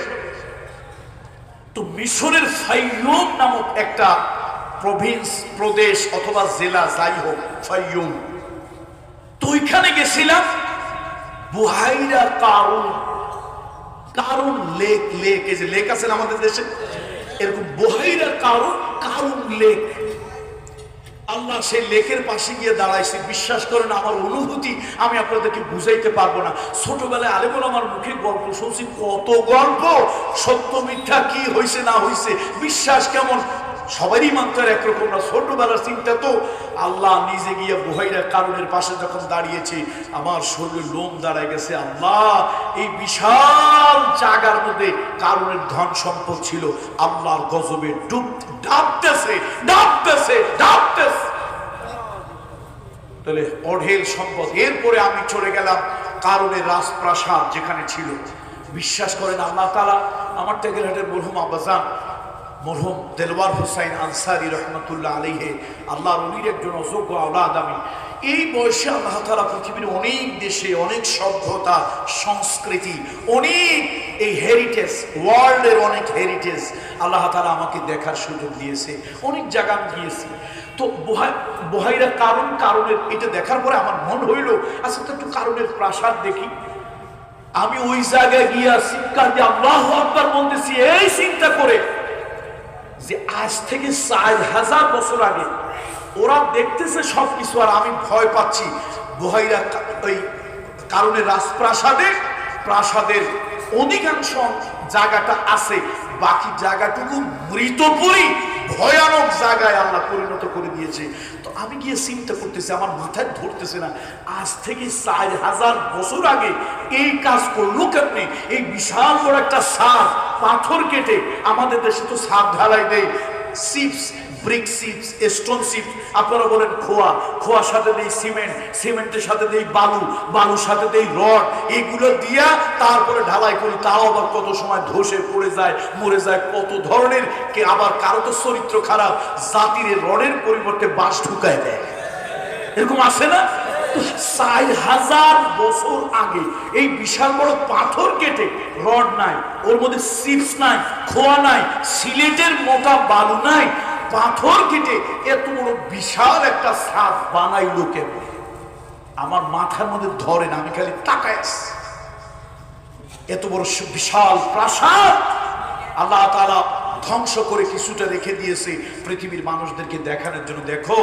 Speaker 1: তো মিশরের ফাইয়ুম নামক একটা প্রদেশ অথবা জেলা, যাই হোক, ফাইয়ুম। তো ওইখানে গেছিলাম, বুহাইরা কারুন লেক, এই যে লেক আছে আমাদের দেশে, এরকম বুহাইরা কারুন লেক। আল্লাহ সেই লেকের পাশে গিয়ে দাঁড়াইছি। বিশ্বাস করেন, আমার অনুভূতি আমি আপনাদেরকে বুঝাইতে পারবো না। ছোটবেলায় আলেমুল আমার মুখে গল্প শুনছি, কত গল্প, সত্য মিথ্যা, কি হয়েছে না হয়েছে, বিশ্বাস কেমন, সবারই মানতে একরকম না। ছোটবেলার চিন্তা তো। আল্লাহ নিজে গিয়ে বুহাইরা কারুনের পাশে যখন দাঁড়িয়েছি, আমার শরীরে লোম দাঁড়ায় গেছে। আল্লাহ, এই বিশাল জায়গার মধ্যে কারুনের ধন সম্পদ ছিল, আল্লাহর গজবে ডাবতেছে। তাহলে অঢেল সম্পদ। এরপরে আমি চলে গেলাম কারুনের রাজপ্রাসাদ যেখানে ছিল। বিশ্বাস করেন, আল্লাহ তাআলা আমার টেকেরহাটের মরহুম আব্বাজান মরহুম দেলওয়ার হোসাইন আনসারী রহমতুল্লাহ আলাইহি, আল্লাহর ওলির একজন অযোগ্য আওলাদ। আমি এই বয়সে আল্লাহ তাআলা পৃথিবীর অনেক দেশে অনেক সভ্যতা সংস্কৃতি অনেক এই হেরিটেজ, ওয়ার্ল্ডের অনেক হেরিটেজ আল্লাহ তাআলা আমাকে দেখার সুযোগ দিয়েছে। অনেক জায়গা আমি গিয়েছি। তো বহাইরা কারণের এটা দেখার পরে আমার মন হইল আচ্ছা তো একটু কারণের প্রাসাদ দেখি। আমি ওই জায়গায় গিয়া চিৎকার দিয়ে আল্লাহু আকবার বলতেছি, এই চিন্তা করে যে আজ থেকে 4000 বছর আগে ওরা দেখতেছে সবকিছু আর আমি ভয় পাচ্ছি। বহাইরা ওই কারণের প্রাসাদের অধিকাংশ জায়গাটা আছে, বাকি জায়গাটুকু মৃতপুরী ভয়ানক জায়গায় আল্লাহ পরিণত করে দিয়েছে। তো আমি গিয়ে চিন্তা করতেছি, আমার মাথায় ধরতেছে না আজ থেকে 4000 বছর আগে এই কাজ করলো কেমনি? এই বিশাল বড় একটা ছাদ পাথর কেটে, আমাদের দেশে তো ছাদ ঢালাই দেয়, chips brick chips, stone chips, আপনারা বলেন খোয়ার সাথে দেই সিমেন্ট, সিমেন্টের সাথে দেই বালুর সাথে দেই রড, এগুলো দিয়া তারপরে ঢালাই করি। তাও আবার কত সময় ধসে পড়ে যায়, মরে যায়, কত ধরনের। আবার কারো তো চরিত্র খারাপ, জাতির রডের পরিবর্তে বাঁশ ঢুকায় দেয়, এরকম আছে না? 4000 বছর আগে এই বিশাল বড় পাথর কেটে, রড নাই, ওর মধ্যে চিপস নাই, খোয়া নাই, সিলেটের মোটা বালু নাই, পাথর কেটে এত বড় বিশাল একটা ছাদ বানাইলো কেমন? আমার মাথার মধ্যে ধরে না, আমি খালি তাকায় আছি। এত বড় বিশাল প্রাসাদ আল্লাহ তাআলা ধ্বংস করে কিছুটা রেখে দিয়েছে পৃথিবীর মানুষদেরকে দেখানোর জন্য। দেখো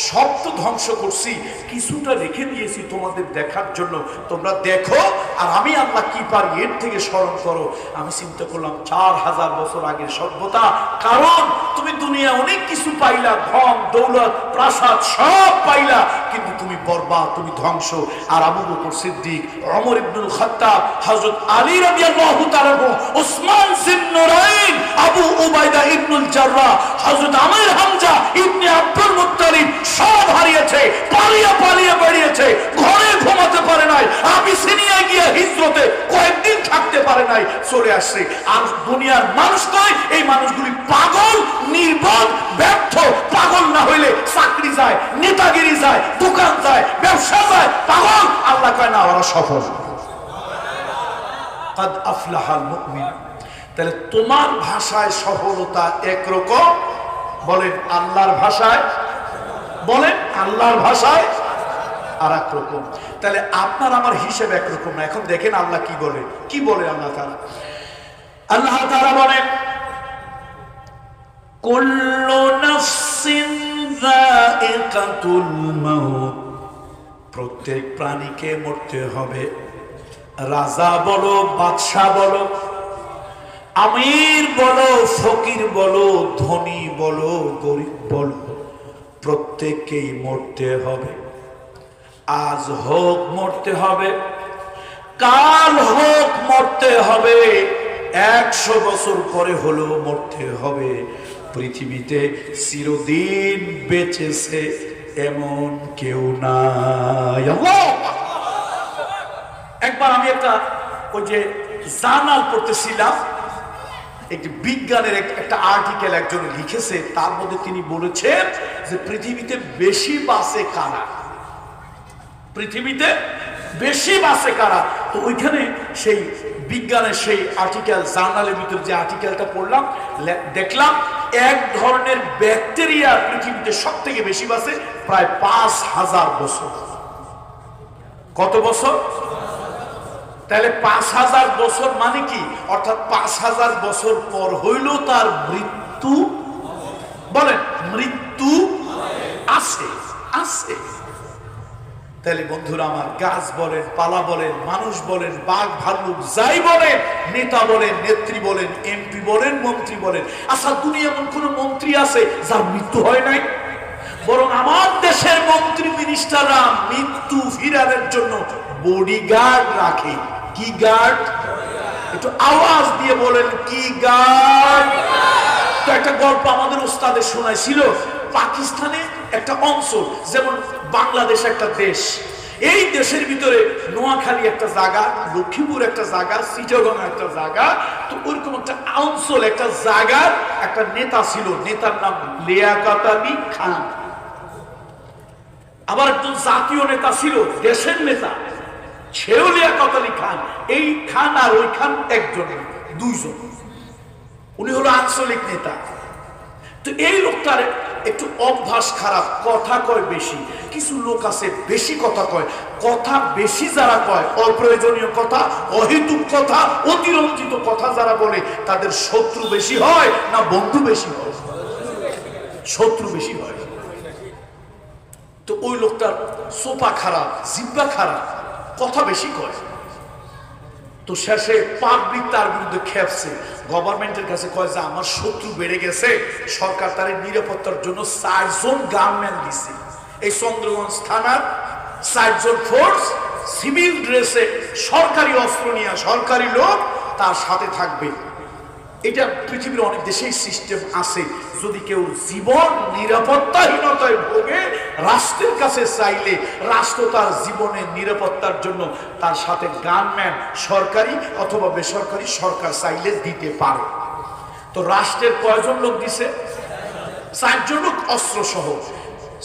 Speaker 1: সব তো ধ্বংস করছি, কিছুটা রেখে দিয়েছি তোমাদের দেখার জন্য, তোমরা দেখো আর আমি আল্লাহ কি পারি এর থেকে স্মরণ করো। আমি চিন্তা করলাম 4000 বছর আগের সভ্যতা, কারণ তুমি দুনিয়া অনেক কিছু পাইলা, ধন দৌলত প্রাসাদ সব পাইলা, কিন্তু তুমি বরবাদ, তুমি ধ্বংস। আর আবু বকর সিদ্দিক, ওমর ইবনুল খাত্তাব, হযরত আলী রাদিয়াল্লাহু তাআলা, ওসমান জিন্নুরাইন, আবু উবাইদা ইবনুল জাররাহ, হযরত আমির হামজা ইবনে আব্দুল মুত্তালিব সব হারিয়েছে, পালিয়ে বেরিয়েছে, ঘরে ঘুমাতে পারে নাই, আবিসিনিয়া গিয়ে হিজরতে কয়েকদিন থাকতে পারে নাই, চলে আসছে। আর দুনিয়ার মানুষ নয়, এই মানুষগুলি পাগল, নির্বোধ, ব্যর্থ। পাগল না হইলে চাকরি যায়, নেতাগিরি যায়, দোকান যায়, ব্যবসা যায়, পাগল। আল্লাহ কয় না ওরা সফল। কাদ আফলাহাল মুমিন। তাহলে তোমার ভাষায় সফলতা একরকম, বলেন আল্লাহর ভাষায়, বলেন আল্লাহর ভাষায় আর এক রকম। তাহলে আপনার আমার হিসেব একরকম না। এখন দেখেন আল্লাহ কি বলে আল্লাহ তাআলা বলেন, কুল্লু নাফসিন যায়িকাতুল মাউত, প্রত্যেক প্রাণীকে মরতে হবে। রাজা বলো, বাদশা বলো, আমির বলো, ফকির বলো, ধনী বলো, গরিব বলো, প্রত্যেককেই মরতে হবে। আজ হোক মরতে হবে, কাল হোক মরতে হবে, 100 বছর পরে হলেও মরতে হবে। পৃথিবীতে চিরদিন বেঁচেছে এমন কেউ নাই। একবার আমি ওই যে জার্নাল পড়তেছিলাম, একটি বিজ্ঞানের একটা আর্টিকেল একজন লিখেছে, তার মধ্যে তিনি বলেছেন যে পৃথিবীতে বেশি বাঁচে কারা, পৃথিবীতে বেশি বাঁচে কারা। তো ওইখানে সেই বিজ্ঞানের সেই আর্টিকেল, জার্নালের ভিতরে যে আর্টিকেলটা পড়লাম, দেখলাম এক ধরনের ব্যাকটেরিয়া পৃথিবীতে সব থেকে বেশি বাঁচে, প্রায় 5000 বছর। কত বছর? তাহলে 5000 বছর মানে কি? অর্থাৎ 5000 বছর পর হইল তার মৃত্যু। বলেন মৃত্যু আছে, আছে। তাহলে বন্ধুরা আমার, গাছ বলেন, পালা বলেন, মানুষ বলেন, বাঘ ভাল্লুক যাই বলেন, নেতা বলেন, নেত্রী বলেন, এমপি বলেন, মন্ত্রী বলেন, আচ্ছা দুনিয়া এমন কোন মন্ত্রী আছে যার মৃত্যু হয় নাই? বরং আমার দেশের মন্ত্রী মিনিস্টাররা মৃত্যু ফিরানোর জন্য বডিগার্ড রাখে। কি গার্ড? একটু আওয়াজ দিয়ে বলেন, কি গার্ড? তো একটা গল্প আমাদের ওস্তাদে শোনাইছিল, পাকিস্তানে একটা অঞ্চল, যেমন বাংলাদেশ একটা দেশ, এই দেশের ভিতরে নোয়াখালী একটা জায়গা, লক্ষ্মীপুর একটা জায়গা, চিটাগং একটা জায়গা, তো ওইরকম একটা অঞ্চল, একটা জায়গার একটা নেতা ছিল, নেতার নাম লিয়াকত আলী খান। আবার একজন জাতীয় নেতা ছিল, দেশের নেতা, সেও লিয়াকত আলী খান। এই খান আর ওই খান একজন, দুইজন, উনি হলো আঞ্চলিক নেতা। তো এই লোকটার একটু অভ্যাস খারাপ, কথা কয় বেশি। কিছু লোক আছে বেশি কথা কয়, কথা বেশি যারা কয়, অপ্রয়োজনীয় কথা, অহেতুক কথা, অতিরঞ্জিত কথা যারা বলে, তাদের শত্রু বেশি হয় না বন্ধু বেশি হয়? শত্রু বেশি হয়। তো ওই লোকটার সোপা খারাপ, জিব্বা খারাপ, কথা বেশি কয়। তো শেষে পাবলিক তার বিরুদ্ধে খেপছে, গভর্নমেন্টের কাছে কয় যে আমার শত্রু বেড়ে গেছে, সরকার তার নিরাপত্তার জন্য 4 জন গানম্যান দিছে। এই চন্দ্রগঞ্জ থানার 4 জন ফোর্স সিভিল ড্রেসে, সরকারি অস্ত্র নিয়ে, সরকারি লোক তার সাথে থাকবে। এটা পৃথিবীর অনেক দেশেই সিস্টেম আছে। যদি কেউ জীবন নিরাপত্তাহীনতায় ভোগে, রাষ্ট্রের কাছে চাইলে রাষ্ট্র তার জীবনের নিরাপত্তার জন্য তার সাথে গানম্যান, সরকারি অথবা বেসরকারি, সরকার চাইলে দিতে পারে। তো রাষ্ট্রের কয়জন লোক দিছে? 4 জন লোক, অস্ত্র সহ।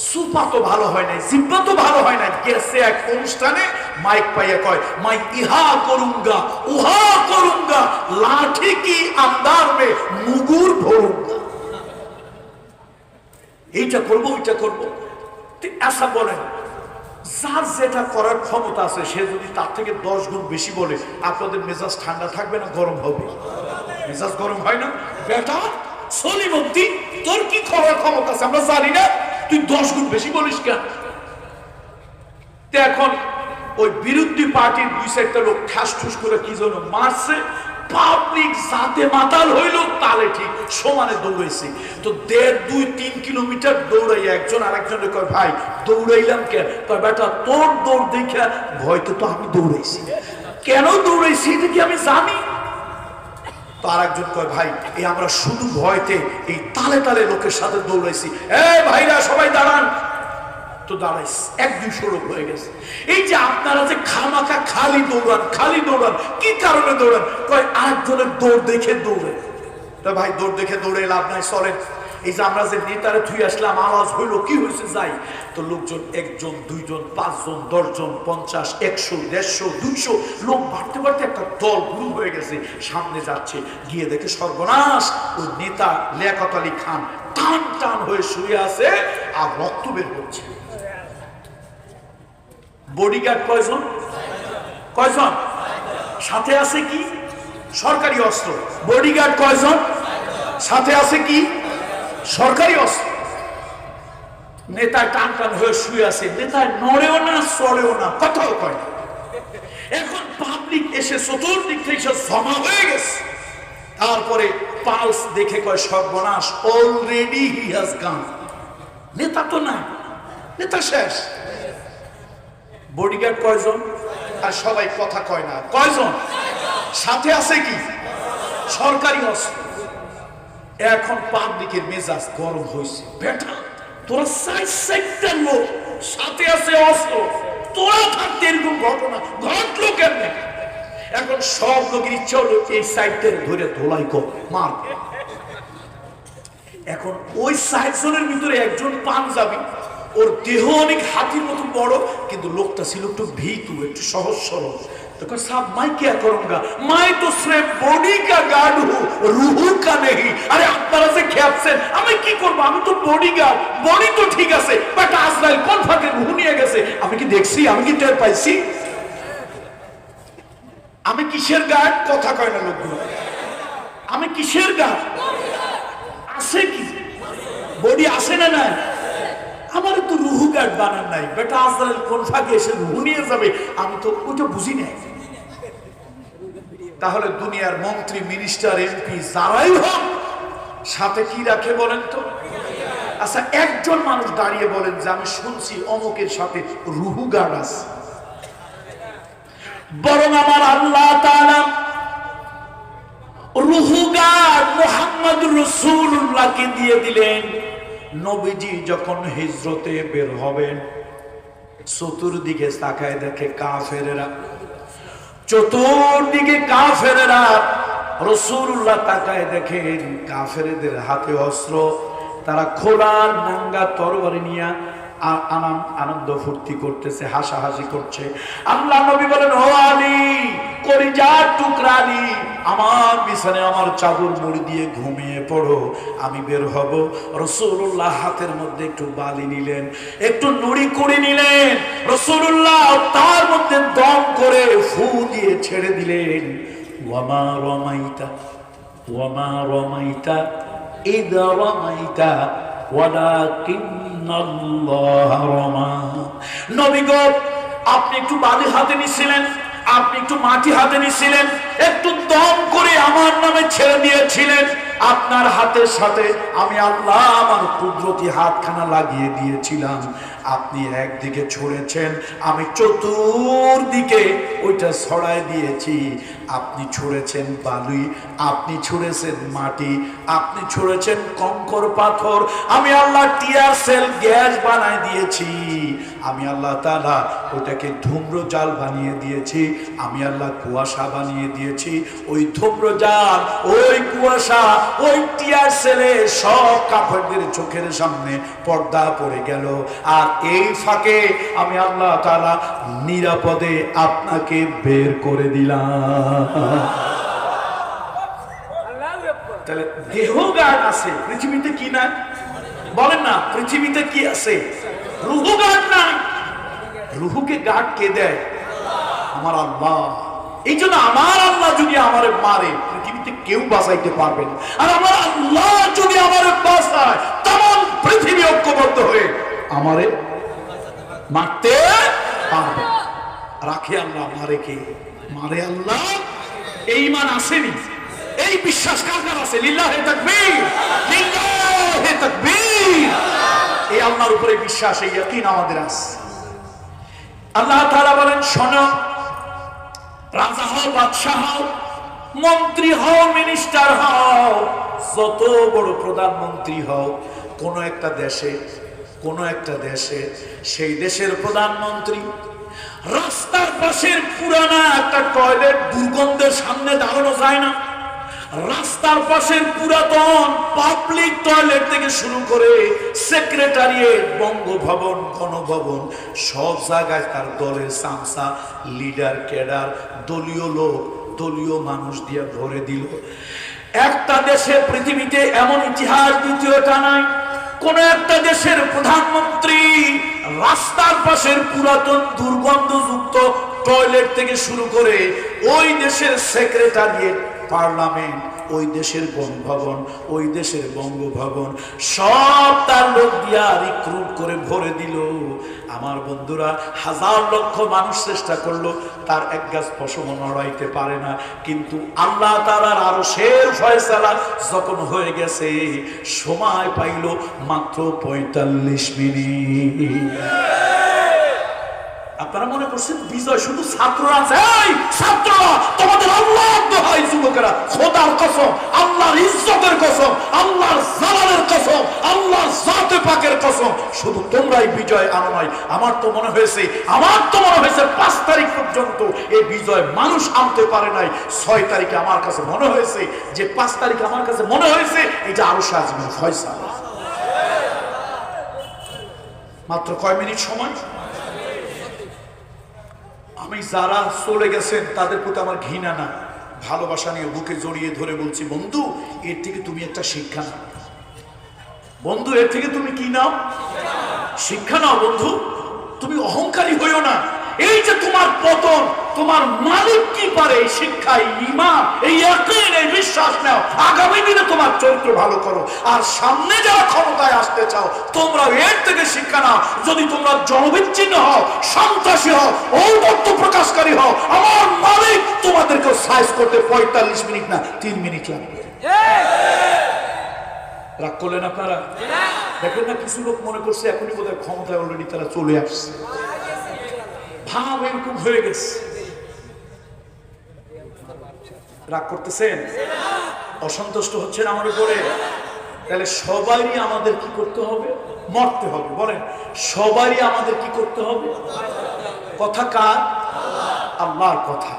Speaker 1: সুপা তো ভালো হয় নাই, জিব্বা তো ভালো হয় নাই। গেছে এক অনুষ্ঠানে, মাইক পাইয়া কয়, মাই ইহা করুঙ্গা, উহা করুঙ্গা, লাঠি কি আমদার মে মুগুর ভরুঙ্গা। এইটা করবো, ওইটা করবো। আশা বলেন, যার যেটা করার ক্ষমতা আছে, সে যদি তার থেকে 10 গুণ বেশি বলে, আপনাদের মেজাজ ঠান্ডা থাকবে না গরম হবে? মেজাজ গরম হয় না? বেটা সলিমুদ্দিন, তোর কি করার ক্ষমতা আছে আমরা জানি না, তুই 10 গুণ বেশি বলিস কেন? এখন ওই বিরোধী পার্টির 2-4টা লোক ঠাস ঠুস করে কি জন্য মারছে, পাবলিক যাতে মাতাল হইল, তালে ঠিক সমানে দৌড়াইছে। তো 1.5-2-3 কিলোমিটার দৌড়াই একজন আরেকজনে কয়, ভাই দৌড়াইলাম কেন? কয়, বেটা তোর দৌড় দেখা ভয়তে তো আমি দৌড়াইছি। কেন দৌড়াইছি এটা কি আমি জানি? তো আরেকজন কয়, ভাই এই আমরা শুধু ভয়তে এই তালে তালে লোকের সাথে দৌড়াইছি। ভাইরা সবাই দাঁড়ান। তো দাঁড়াইছি, 1-200 লোক হয়ে গেছে। এই যে আপনারা যে খামাখা খালি দৌড়ান, খালি দৌড়ান, কি কারণে দৌড়ান? কয় আরেকজনের দৌড় দেখে দৌড়ে। তো ভাই দৌড় দেখে দৌড়ে লাভ নাই, চলেন। এই যে আমরা যে নেতারে থুই আসলাম, আওয়াজ হইলো, কি হয়েছে যাই। তো লোকজন 1 জন, 2 জন, 5 জন, 10 জন, 50, 100, 150, 200 লোক বাড়তে বাড়তে একটা দল গুরু হয়ে গেছে, সামনে যাচ্ছে। গিয়ে দেখে সর্বনাশ, ওই নেতা লিয়াকত আলী খান টান টান হয়ে শুয়ে আছে আর রক্ত বের হচ্ছে। বডিগার্ড কয়জন? কয়জন? সাথে আছে কি? সরকারি অস্ত্র। বডিগার্ড কয়জন? সাথে আছে কি? সরকারি অস্ত্র। নেতা টান টান হয়ে শুয়ে আছে, নেতা নড়েও না, চড়েও না, কথাও কয় না। এখন পাবলিক এসে চতুর্দিক থেকে জমা হয়ে গেছে। তারপরে পালস দেখে কয়, সর্বনাশ, অলরেডি হি হ্যাজ গান। নেতা তো নাই, নেতা শেষ। বডিগার্ড কয়জন? আর সবাই কথা কয় না। কয়জন? সাথে আছে কি? সরকারি অস্ত্র। এখন পাবলিকের মেজাজ গরম হয়েছে। বেটা তোরা 4-4টা লোক, সাথে আছে অস্ত্র, তোরা থাকতে এরকম ঘটনা ঘটলো কেমনে? এখন সব লোকের ইচ্ছা হলো এই সাইডটা ধরে ধোলাই কর, মার। এখন ওই 4 জনের ভিতরে একজন পাঞ্জাবি, ওর দেহ অনেক হাতির মতো বড়, কিন্তু লোকটা ছিল একটু ভীতু, একটু সহজ সরল। तो साहब मैं क्या करूंगा, मैं तो सिर्फ बॉडी का गार्ड हूँ, रूह का नहीं। अरे আপনারা যে খেপছেন, আমি কি করব? আমি তো বডি গার্ড, বডি তো ঠিক আছে, বাট আজরাইল কোন ফাঁকে রূহ নিয়ে গেছে আমি কি দেখছি? আমি কি টের পাইছি? আমি কিসের গার্ড? কথা কয় না লোকগুলো। আমি কিসের গার্ড? আছে কি? বডি আছে না নাই? আমার তো রুহ গার্ড বানান নাই। বেটা আজরাইল কোন ফাঁকে এসে রুহ নিয়ে যাবে আমি তো ওটা বুঝি নাই। তাহলে দুনিয়ার মন্ত্রী, মিনিস্টার, এমপি যারাই হোক, সাথে কি রাখে বলেন তো? আচ্ছা একজন মানুষ দাঁড়িয়ে বলেন যে আমি শুনছি অমুকের সাথে রুহ গার্ড আছে। বরং আমার আল্লাহ তাআলা রুহ গার্ড মুহাম্মদুর রাসূলুল্লাহকে দিয়ে দিলেন। নবীজি যখন হিজরতে বের হবেন, চতুর্দিকে তাকায় দেখে কাফেরেরা, চতুর্দিকে কাফেরেরা। রাসূলুল্লাহ তাকায় দেখেন কাফেরদের হাতে অস্ত্র, তারা খোলা নাঙ্গা তরবারি নিয়ে আনন্দ ফুর্তি করতেছে, হাসাহাসি করছে। আল্লাহ নবী বলেন, ও আলী, কলিজার টুকরা আলী, আমার বিছানায় আমার চাদর মুড়ি দিয়ে ঘুমিয়ে পড়ো, আমি বের হব। রাসূলুল্লাহ হাতের মধ্যে একটু বালি নিলেন, একটু নুড়ি কুড়ি নিলেন। রাসূলুল্লাহ তার মধ্যে দম করে ফু দিয়ে ছেড়ে দিলেন। ওয়ামা রমাইতা ওয়ামা রমাইতা ইযা রমাইতা ওয়ালাকিন্নাল্লাহ রামা। নবী গো, আপনি একটু বালি হাতে নিছিলেন, আপনি একটু মাটি হাতে নিছিলেন, একটু দম করে আমার নামে ছেড়ে দিয়েছিলেন। আপনার হাতের সাথে আমি আল্লাহ আমার কুদরতি হাতখানা লাগিয়ে দিয়েছিলাম। আপনি একদিকে ছড়েছেন, আমি চতুর্দিকে ওইটা ছড়ায় দিয়েছি। আপনি ছড়েছেন বালি, আপনি ছড়েছেন মাটি, আপনি ছড়েছেন কঙ্কর পাথর, আমি আল্লাহ টিয়ার সেল গ্যাস বানায় দিয়েছি। আমি আল্লাহ তাআলা ওটাকে ধূম্রজাল বানিয়ে দিয়েছি। আমি আল্লাহ কুয়াশা বানিয়ে দিয়েছি। ওই ধূম্রজাল, ওই কুয়াশা, ওই টিয়ার সেলে সব কাফেরদের চোখের সামনে পর্দা পড়ে গেল। আর এই ফাঁকে আমি আল্লাহ তাআলা নিরাপদে আপনাকে বের করে দিলাম। তাহলে দেহ গার্ড আছে পৃথিবীতে, কি না বলেন না? পৃথিবীতে কি আছে? রুহু গার্ড নাই। রুহুকে গার্ড কে দেয়? আমার আল্লাহ। এই জন্য আমার আল্লাহ যদি আমারে মারে, পৃথিবীতে কেউ বাঁচাইতে পারবে না। আর আমার আল্লাহ যদি আমারে বাঁচায়, তখন পৃথিবী ঐক্যবদ্ধ হয়ে আমারে মারতে পারবে। রাখে আল্লাহ, মারে কে? মারে আল্লাহ। এই ঈমান আসেনি, এই বিশ্বাস কার কার আছে? লিল্লাহে তাকবীর, লিল্লাহে তাকবীর। এই আল্লাহর উপরে বিশ্বাস, এই ইয়াকিন আমাদের আছে। আল্লাহ তাআলা বলেন, শোনো, রাজা হও, বাদশা হও, মন্ত্রী হও, মিনিস্টার হও, যত বড় প্রধানমন্ত্রী হও, কোন একটা দেশে সেই দেশের প্রধানমন্ত্রী রাস্তার পাশের পুরানা একটা টয়লেট দুর্গন্ধের সামনে দাঁড়ানো যায় না। রাস্তার পাশের পুরাতন পাবলিক টয়লেট থেকে শুরু করে সেক্রেটারিয়েট, বঙ্গভবন, গণভবন, সব জায়গায় তার দলের সামসা, লিডার, ক্যাডার, দলীয় লোক, দলীয় মানুষ দিয়ে ভরে দিল। একটা দেশে পৃথিবীতে এমন ইতিহাস দ্বিতীয়টা নাই, কোন একটা দেশের প্রধানমন্ত্রী রাস্তার পাশের পুরাতন দুর্গন্ধযুক্ত টয়লেট থেকে শুরু করে ওই দেশের সেক্রেটারিয়েট, পার্লামেন্ট, ওই দেশের গণভবন, ওই দেশের বঙ্গভবন, সব তার লোক দিয়া রিক্রুট করে ভরে দিল। আমার বন্ধুরা, হাজার লক্ষ মানুষ চেষ্টা করলো, তার এক গাছ পশম নড়াইতে পারে না। কিন্তু আল্লাহ তাআলার আরশের ফয়সালা যখন হয়ে গেছে, সময় পাইল মাত্র 45 মিনিট। আপনারা মনে করছেন বিজয় শুধু ছাত্ররা আছে? এই ছাত্ররা, তোমাদের আল্লাহর দোহাই যুবকেরা, খোদার কসম, আল্লাহর ইজ্জতের কসম, আল্লাহর জালালের কসম, আল্লাহর জাতে পাকের কসম, শুধু তোমরাই বিজয় আনো নাই। আমার তো মনে হয়েছে 5 তারিখ পর্যন্ত এই বিজয় মানুষ আনতে পারে নাই। 6 তারিখে আমার কাছে মনে হয়েছে যে 5 তারিখে আমার কাছে মনে হয়েছে এটা আরশে আজিমের ফয়সালা। মাত্র কয় মিনিট সময়। আমি যারা চলে গেছেন তাদের প্রতি আমার ঘৃণা না, ভালোবাসা নিয়ে বুকে জড়িয়ে ধরে বলছি, বন্ধু, এর থেকে তুমি একটা শিক্ষা নাও। বন্ধু, এর থেকে তুমি কি নাও? শিক্ষা নাও। বন্ধু, তুমি অহংকারী হইও না। এই যে তোমার পতন, তোমার মালিক কি পারে, এই শিক্ষা, এই ঈমান, এই ইয়াকিন, এই বিশ্বাস নাও। আগামী দিনে তোমার চরিত্র ভালো করো। আর সামনে যারা ক্ষমতায় আসতে চাও, তোমরা এর থেকে শিক্ষা নাও। যদি তোমরা জনবিচ্ছিন্ন হও, সন্ত্রাসী হও, ঔদ্ধত্য প্রকাশকারী হও, আমার মালিক তোমাদেরকে সাইজ করতে 45 মিনিট না 3 মিনিট লাগবে। রাগ করলেন আপনারা? দেখেন না, কিছু লোক মনে করছে এখনই বোধহয় ক্ষমতায় অলরেডি তারা চলে আসছে, ভাব এরকম হয়ে গেছে। রাগ করতেছেন, অসন্তুষ্ট হচ্ছেন আমার উপরে। তাহলে সবাই আমাদের কি করতে হবে? মরতে হবে। বলেন সবারই আমাদের কি করতে হবে? কথা কার? আল্লাহর কথা।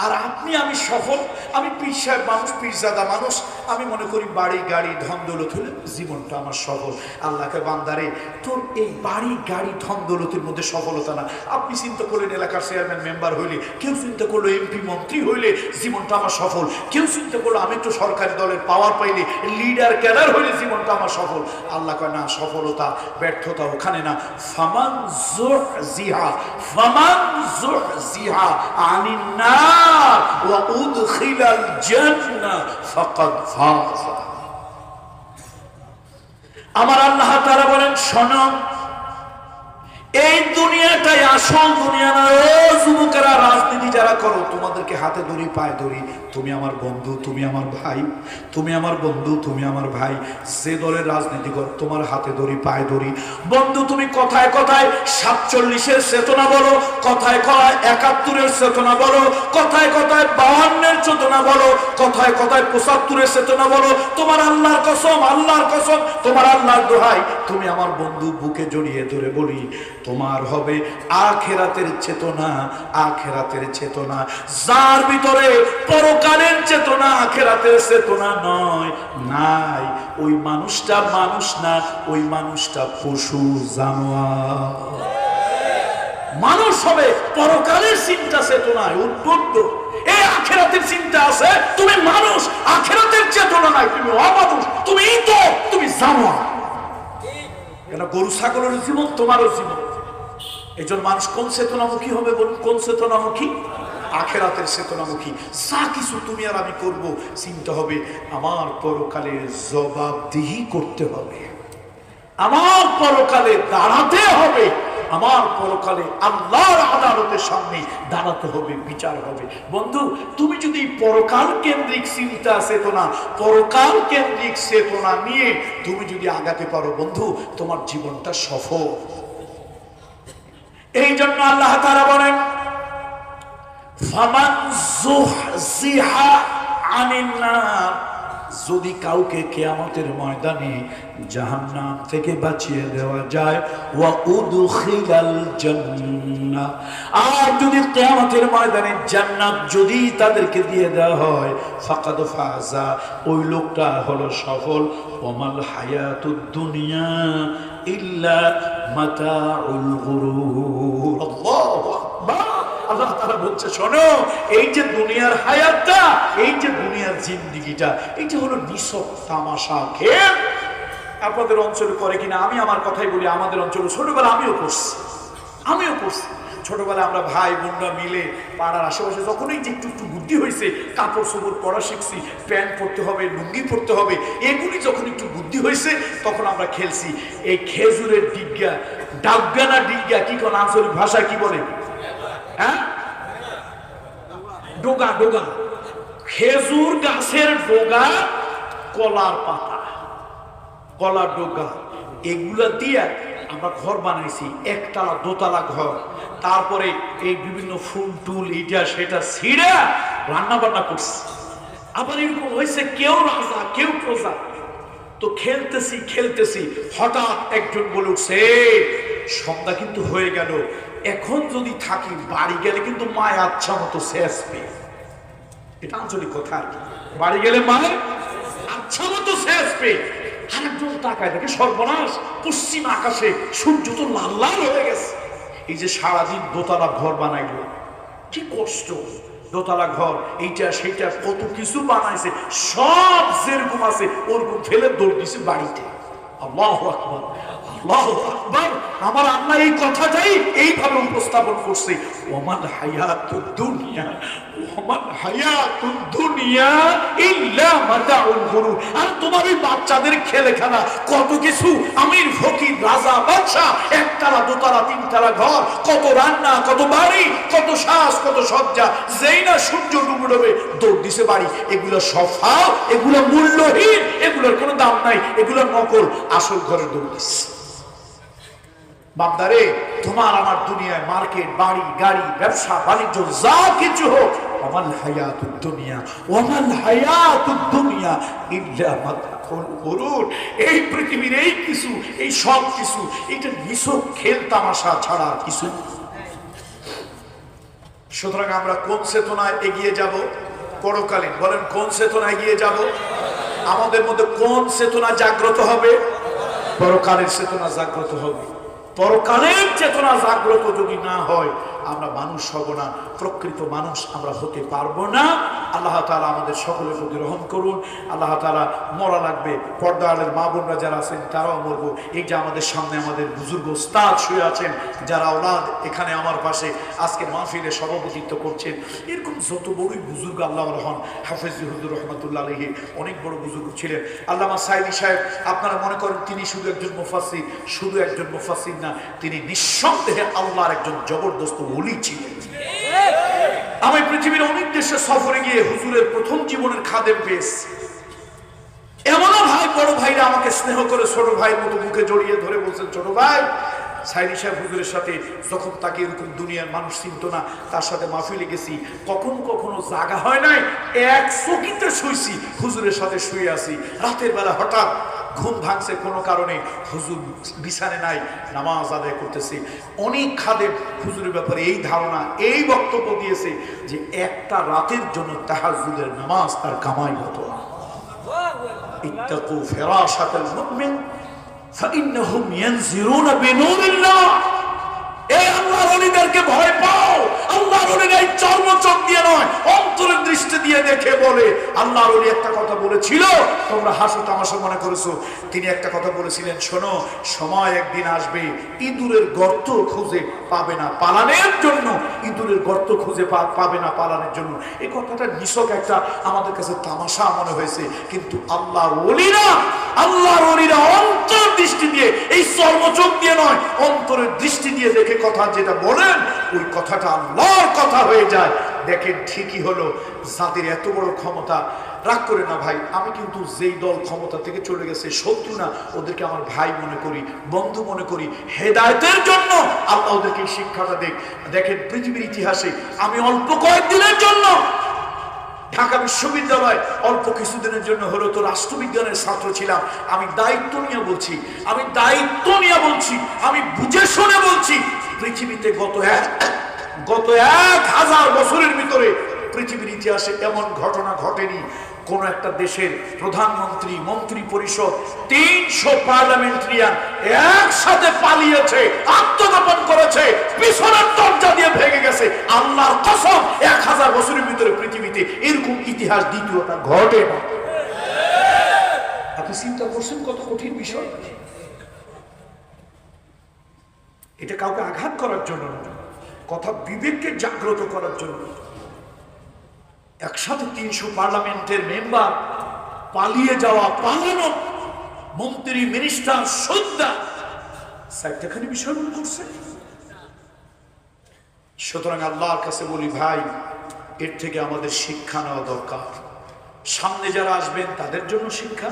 Speaker 1: আর আপনি আমি সফল, আমি পীর সাহেব মানুষ, পীরজাদা মানুষ, আমি মনে করি বাড়ি গাড়ি ধন দৌলত হলে জীবনটা আমার সফল। আল্লাহকে বান্দারে তোর এই বাড়ি গাড়ি ধন দৌলতের মধ্যে সফলতা না। আপনি চিন্তা করলেন এলাকার চেয়ারম্যান মেম্বার হইলে, কেউ চিন্তা করলো এমপি মন্ত্রী হইলে জীবনটা আমার সফল, কেউ চিন্তা করলো আমি একটু সরকারি দলের পাওয়ার পাইলে লিডার ক্যাডার হইলে জীবনটা আমার সফল। আল্লাহ কয় না, সফলতা ব্যর্থতা ওখানে না। ফামান যুহজিহা ফামান যুহজিহা আনিন নার ওয়া উদখিলাল জান্নাহ ফাকাদ ফাজ। আমার আল্লাহ তাআলা বলেন শোনো, এই দুনিয়াটাই আসল দুনিয়া না। ও যুবকেরা, রাজনীতি যারা করো তোমাদেরকে হাতে ধরি পায়ে ধরি, তুমি আমার বন্ধু, তুমি আমার ভাই, তুমি আমার বন্ধু, তুমি আমার ভাই। যে দলের রাজনীতি কর তোমার হাতে ধরি পায়ে ধরি। বন্ধু তুমি কথায় কথায় 47-এর চেতনা বলো, কথায় কথায় 71-এর চেতনা বলো, কথায় কথায় 52-এর চেতনা বলো, কথায় কথায় 75-এর চেতনা বলো। তোমার আল্লাহর কসম, আল্লাহর কসম, তোমার আল্লাহর দোহাই, তুমি আমার বন্ধু, বুকে জড়িয়ে ধরে বলি তোমার হবে আখিরাতের চেতনা। আখিরাতের চেতনা যার ভিতরে পরকালের চেতনা, আখিরাতের চেতনা নয় নাই, ওই মানুষটা মানুষ না, ওই মানুষটা পশু জানোয়ার। মানুষ হবে পরকালের চিন্তা চেতনায় উদ্বুদ্ধ, এই আখিরাতের চিন্তা আছে। তুমি মানুষ, আখিরাতের চেতনা নাই, তুমি অমানুষ, তুমি তো তুমি জানোয়ার। কেন? গরু ছাগলের জীবন তোমারও জীবন। এই জন্য মানুষ কোন চেতনামুখী হবে বলুন? কোন চেতনামুখী? আখিরাতের চেতনামুখী। যা কিছু তুমি আর আমি করব, চিন্তা হবে আমার পরকালে জবাবদিহি করতে হবে, আমার পরকালে দাঁড়াতে হবে, আমার পরকালে আল্লাহর আদালতের সামনে দাঁড়াতে হবে, বিচার হবে। বন্ধু তুমি যদি পরকাল কেন্দ্রিক চিন্তা চেতনা, পরকাল কেন্দ্রিক চেতনা নিয়ে তুমি যদি আগাতে পারো বন্ধু, তোমার জীবনটা সফল। এই জন্য আল্লাহ তাআলা বলেন ফামান যুহজিহা আনিন নার, যদি কাউকে কিয়ামতের ময়দানে জাহান্নাম থেকে বাঁচিয়ে দেওয়া যায়, ওয়া উদখিলাল জান্নাহ, আর যদি কিয়ামতের ময়দানে জান্নাত যদি তাদেরকে দিয়ে দেওয়া হয়, ফাকাদ ফাজা, ওই লোকটা হলো সফল। ওয়ামাল হায়াতুদ দুনিয়া ইল্লা মাতাউল গুরুর। আল্লাহু আকবার। আল্লাহ তাআলা বলছে শোনো, এই যে দুনিয়ার হায়াতটা, এই যে দুনিয়ার জিন্দেগিটা, এইটা হলো নিছক তামাশা, খেল। আপনাদের অঞ্চলে করে কিনা আমি আমার কথাই বলি, আমাদের অঞ্চলে ছোটবেলা আমিও করছি। ছোটবেলায় আমরা ভাই বোনরা মিলে পাড়ার আশেপাশে যখনই যে একটু বুদ্ধি হয়েছে, কাপড় চোপড় পরা শিখছি, প্যান্ট পরতে হবে, লুঙ্গি পরতে হবে, এগুলি যখন একটু বুদ্ধি হয়েছে তখন আমরা খেলছি। এই খেজুরের ডিগ্গা, ডাগ্গা না ডিগ্গা, কি কোন আঞ্চলিক ভাষায় কি বলে? হ্যাঁ, ডোগা। ডোগা, খেজুর গাছের ডোগা, কলার পাতা, কলার ডোগা, এগুলা দিয়ে আমরা ঘর বানাইছি, একতলা দোতলা ঘর। তারপরে এই বিভিন্ন ফুল টুল এইটা সেটা ছিঁড়ে রান্না বান্না করছি। আবার এরকম হয়েছে কেউ রাজা কেউ প্রজা। তো খেলতেছি হঠাৎ একজন বলে উঠছে, সন্ধ্যা কিন্তু হয়ে গেল, এখন যদি থাকি বাড়ি গেলে কিন্তু মায় আচ্ছা মতো শেষ পেয়ে। এটা আঞ্চলিক কথা আর কি, বাড়ি গেলে মায় আচ্ছা মতো শেষ পেয়ে। আরেকজন তাকায় দেখে সর্বনাশ, পশ্চিম আকাশে সূর্য তো লাল লাল হয়ে গেছে। এই যে সারাদিন দোতলা ঘর বানাইলো, কি কষ্ট। দোতলা ঘর, এইটা সেইটা কত কিছু বানাইছে, সব যেরকম আছে ওরকম ফেলে দৌড় দিছে বাড়িতে। আল্লাহু আকবার, আল্লাহু আকবার। আমার আল্লাহ এই কথাটাই এইভাবে উপস্থাপন করছে, ওমান হায়াতুদ দুনিয়া, ওমান হায়াতুদ দুনিয়া ইল্লা মাতাউল গুরুর। আর তোমার এই বাচ্চাদের খেলাখানা কত কিছু, আমির ফকির রাজা বাদশা, একতলা দোতলা তিনতলা ঘর, কত রান্না, কত বাড়ি, কত শ্বাস, কত সজ্জা। যেই না সূর্য ডুবে দৌড় দিছে বাড়ি। এগুলো সব ফাও, এগুলো মূল্যহীন, এগুলোর কোনো দাম নাই, এগুলো নকল। আসল ঘরে দৌড় দিচ্ছে। বান্দারে, তোমার আমার দুনিয়ায় মার্কেট, বাড়ি, গাড়ি, ব্যবসা বাণিজ্য যা কিছু হোক, ওয়ামাল হায়াতুদ দুনিয়া ওয়ামাল হায়াতুদ দুনিয়া ইল্লা মাতাউল গুরুর। এই পৃথিবীর এই কিছু, এই সব কিছু, এটা নিছক খেল তামাশা ছাড়া কিছু। সুতরাং আমরা কোন চেতনায় এগিয়ে যাব? পরকালীন। বলেন কোন চেতনা এগিয়ে যাব? আমাদের মধ্যে কোন চেতনা জাগ্রত হবে? পরকালের চেতনা জাগ্রত হবে। পরকালের চেতনা জাগ্রত যদি না হয় আমরা মানুষ হব না, প্রকৃত মানুষ আমরা হতে পারবো না। আল্লাহ তাআলা আমাদের সকলের প্রতি রহম করুন। আল্লাহ তাআলা মরা লাগবে, পর্দার মা বোনরা যারা আছেন তারাও মরবো। এই যে আমাদের সামনে আমাদের বুজুর্গ উস্তাদ শুয়ে আছেন, যারা ওলাদ এখানে আমার পাশে আজকে মাহফিলে সভাপতিত্ব করছেন, এরকম যত বড়ই বুজুর্গ আল্লাহ রহমান হাফেজ হুজুর রহমাতুল্লাহ আলাইহি অনেক বড় বুজুর্গ ছিলেন। আল্লামা সাইদি সাহেব, আপনারা মনে করেন তিনি শুধু একজন মুফাসসির, শুধু একজন মুফাসসির না, তিনি নিঃসন্দেহে আল্লাহর একজন জবরদস্ত ওলি ছিলেন। আমি পৃথিবীর অনেক দেশে সফরে গিয়ে হুজুরের প্রথম জীবনের খাদেম পেয়েছি। এমনও ভাই, বড় ভাইরা আমাকে স্নেহ করে ছোট ভাইয়ের মতো মুখে জড়িয়ে ধরে বলছেন, ছোট ভাই সাইদি সাহেব হুজুরের সাথে যখন তাকে এরকম দুনিয়ার মানুষ চিনত না, তার সাথে মাহফিলে গেছি, কখনো কখনো জাগা হয় নাই, এক চকিতে শুইছি, হুজুরের সাথে শুয়ে আছি। রাতের বেলা হঠাৎ ঘুম ভাঙছে কোনো কারণে, হুজুর বিছানে নাই, নামাজ আদায় করতেছে। অনেক খাদেম হুজুরের ব্যাপারে এই ধারণা, এই বক্তব্য দিয়েছে যে একটা রাতের জন্য তাহাজ্জুদের নামাজ তার কামাই হতো না। ইত্তাকু ফিরাশাতাল মুমিন ফাইন্নাহুম ইয়ানজিরুনা বিনুরিল্লাহ। এই আল্লাহর ওলিদেরকে ভয় পাও। আল্লাহর ওলিরা এই চর্মচোখ দিয়ে নয়, অন্তরের দৃষ্টি দিয়ে দেখে বলে। আল্লাহর ওলি একটা কথা বলেছিল, তোমরা হাসো তামাশা মনে করেছো, তিনি একটা কথা বলেছিলেন, শোনো, সময় একদিন আসবে ইঁদুরের গর্ত খুঁজে পাবে না পালানোর জন্য, ইঁদুরের গর্ত খুঁজে পাবে না পালানোর জন্য। এই কথাটা নিছক একটা আমাদের কাছে তামাশা মনে হয়েছে, কিন্তু আল্লাহর ওলিরা অন্তর দৃষ্টি দিয়ে, এই চর্মচোখ দিয়ে নয়, অন্তরের দৃষ্টি দিয়ে দেখে কথা যেটা বলেন, ওই কথাটা আল্লাহর কথা হয়ে যায়। দেখেন ঠিকই হলো, যাদের এত বড় ক্ষমতা, রাগ করে না ভাই, আমি কিন্তু যেই দল ক্ষমতা থেকে চলে গেছে শত্রু না, ওদেরকে আমার ভাই মনে করি, বন্ধু মনে করি, হেদায়েতের জন্য আল্লাহ ওদেরকে শিক্ষাটা দেখেন পৃথিবীর ইতিহাসে আমি অল্প কয়েকদিনের জন্য ঢাকা বিশ্ববিদ্যালয় অল্প কিছুদিনের জন্য হলো তো রাষ্ট্রবিজ্ঞানের ছাত্র ছিলাম। আমি দায়িত্ব নিয়ে বলছি, আমি বুঝে শুনে বলছি, পৃথিবীতে গত 1000 বছরের ভিতরে পৃথিবীর ইতিহাসে এমন ঘটনা ঘটেনি। কোন একটা দেশের প্রধানমন্ত্রী, মন্ত্রী পরিষদ, 300 পার্লামেন্টারিয়ান একসাথে পালিয়েছে, আত্মগোপন করেছে, পিছনের দরজা দিয়ে ভেঙে গেছে। আল্লাহর কসম, 1000 বছরের ভিতরে পৃথিবীতে এরকম ইতিহাস দ্বিতীয়টা ঘটে না। আপনি চিন্তা করছেন কত কঠিন বিষয়? এটা কাউকে আঘাত করার জন্য না, কথা বিবেককে জাগ্রত করার জন্য। একসাথে 300 পার্লামেন্টের মেম্বার পালিয়ে যাওয়া, পালানো, মন্ত্রী, মিনিস্টার, সদ্যা, চারটাখানি বিষয় মনে করছে। সুতরাং আল্লাহর কাছে বলি, ভাই, এর থেকে আমাদের শিক্ষা নেওয়া দরকার। সামনে যারা আসবেন তাদের জন্য শিক্ষা,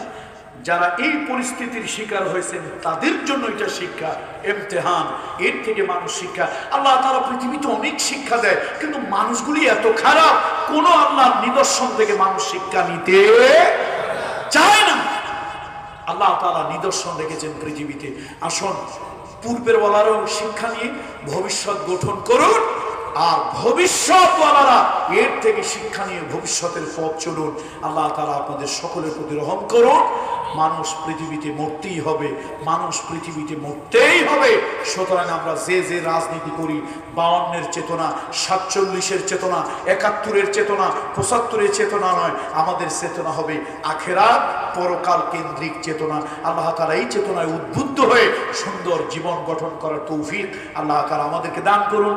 Speaker 1: যারা এই পরিস্থিতির শিকার হয়েছেন তাদের জন্য এটা শিক্ষা, ইমতিহান। এর থেকে মানুষ শিক্ষা, আল্লাহ তাআলা পৃথিবীতে অনেক শিক্ষা দেয়, কিন্তু মানুষগুলি এত খারাপ, কোন আল্লাহর নিদর্শন থেকে মানুষ শিক্ষা নিতে চায় না। আল্লাহ তাআলা নিদর্শন রেখেছেন পৃথিবীতে। আসুন পূর্বের ওয়ালারাও শিক্ষা নিয়ে ভবিষ্যৎ গঠন করুন, আর ভবিষ্যৎওয়ালারা এর থেকে শিক্ষা নিয়ে ভবিষ্যতের পথ চলুন। আল্লাহ তাআলা আপনাদের সকলের প্রতি রহম করুন। মানুষ পৃথিবীতে মরতেই হবে, সুতরাং আমরা যে রাজনীতি করি, 52-এর চেতনা, 47-এর চেতনা, 71-এর চেতনা, 75-এর চেতনা নয়, আমাদের চেতনা হবে আখিরাত, পরকাল কেন্দ্রিক চেতনা। আল্লাহ তাআলা এই চেতনায় উদ্বুদ্ধ হয়ে সুন্দর জীবন গঠন করার তৌফিক আল্লাহ তাআলা আমাদেরকে দান করুন।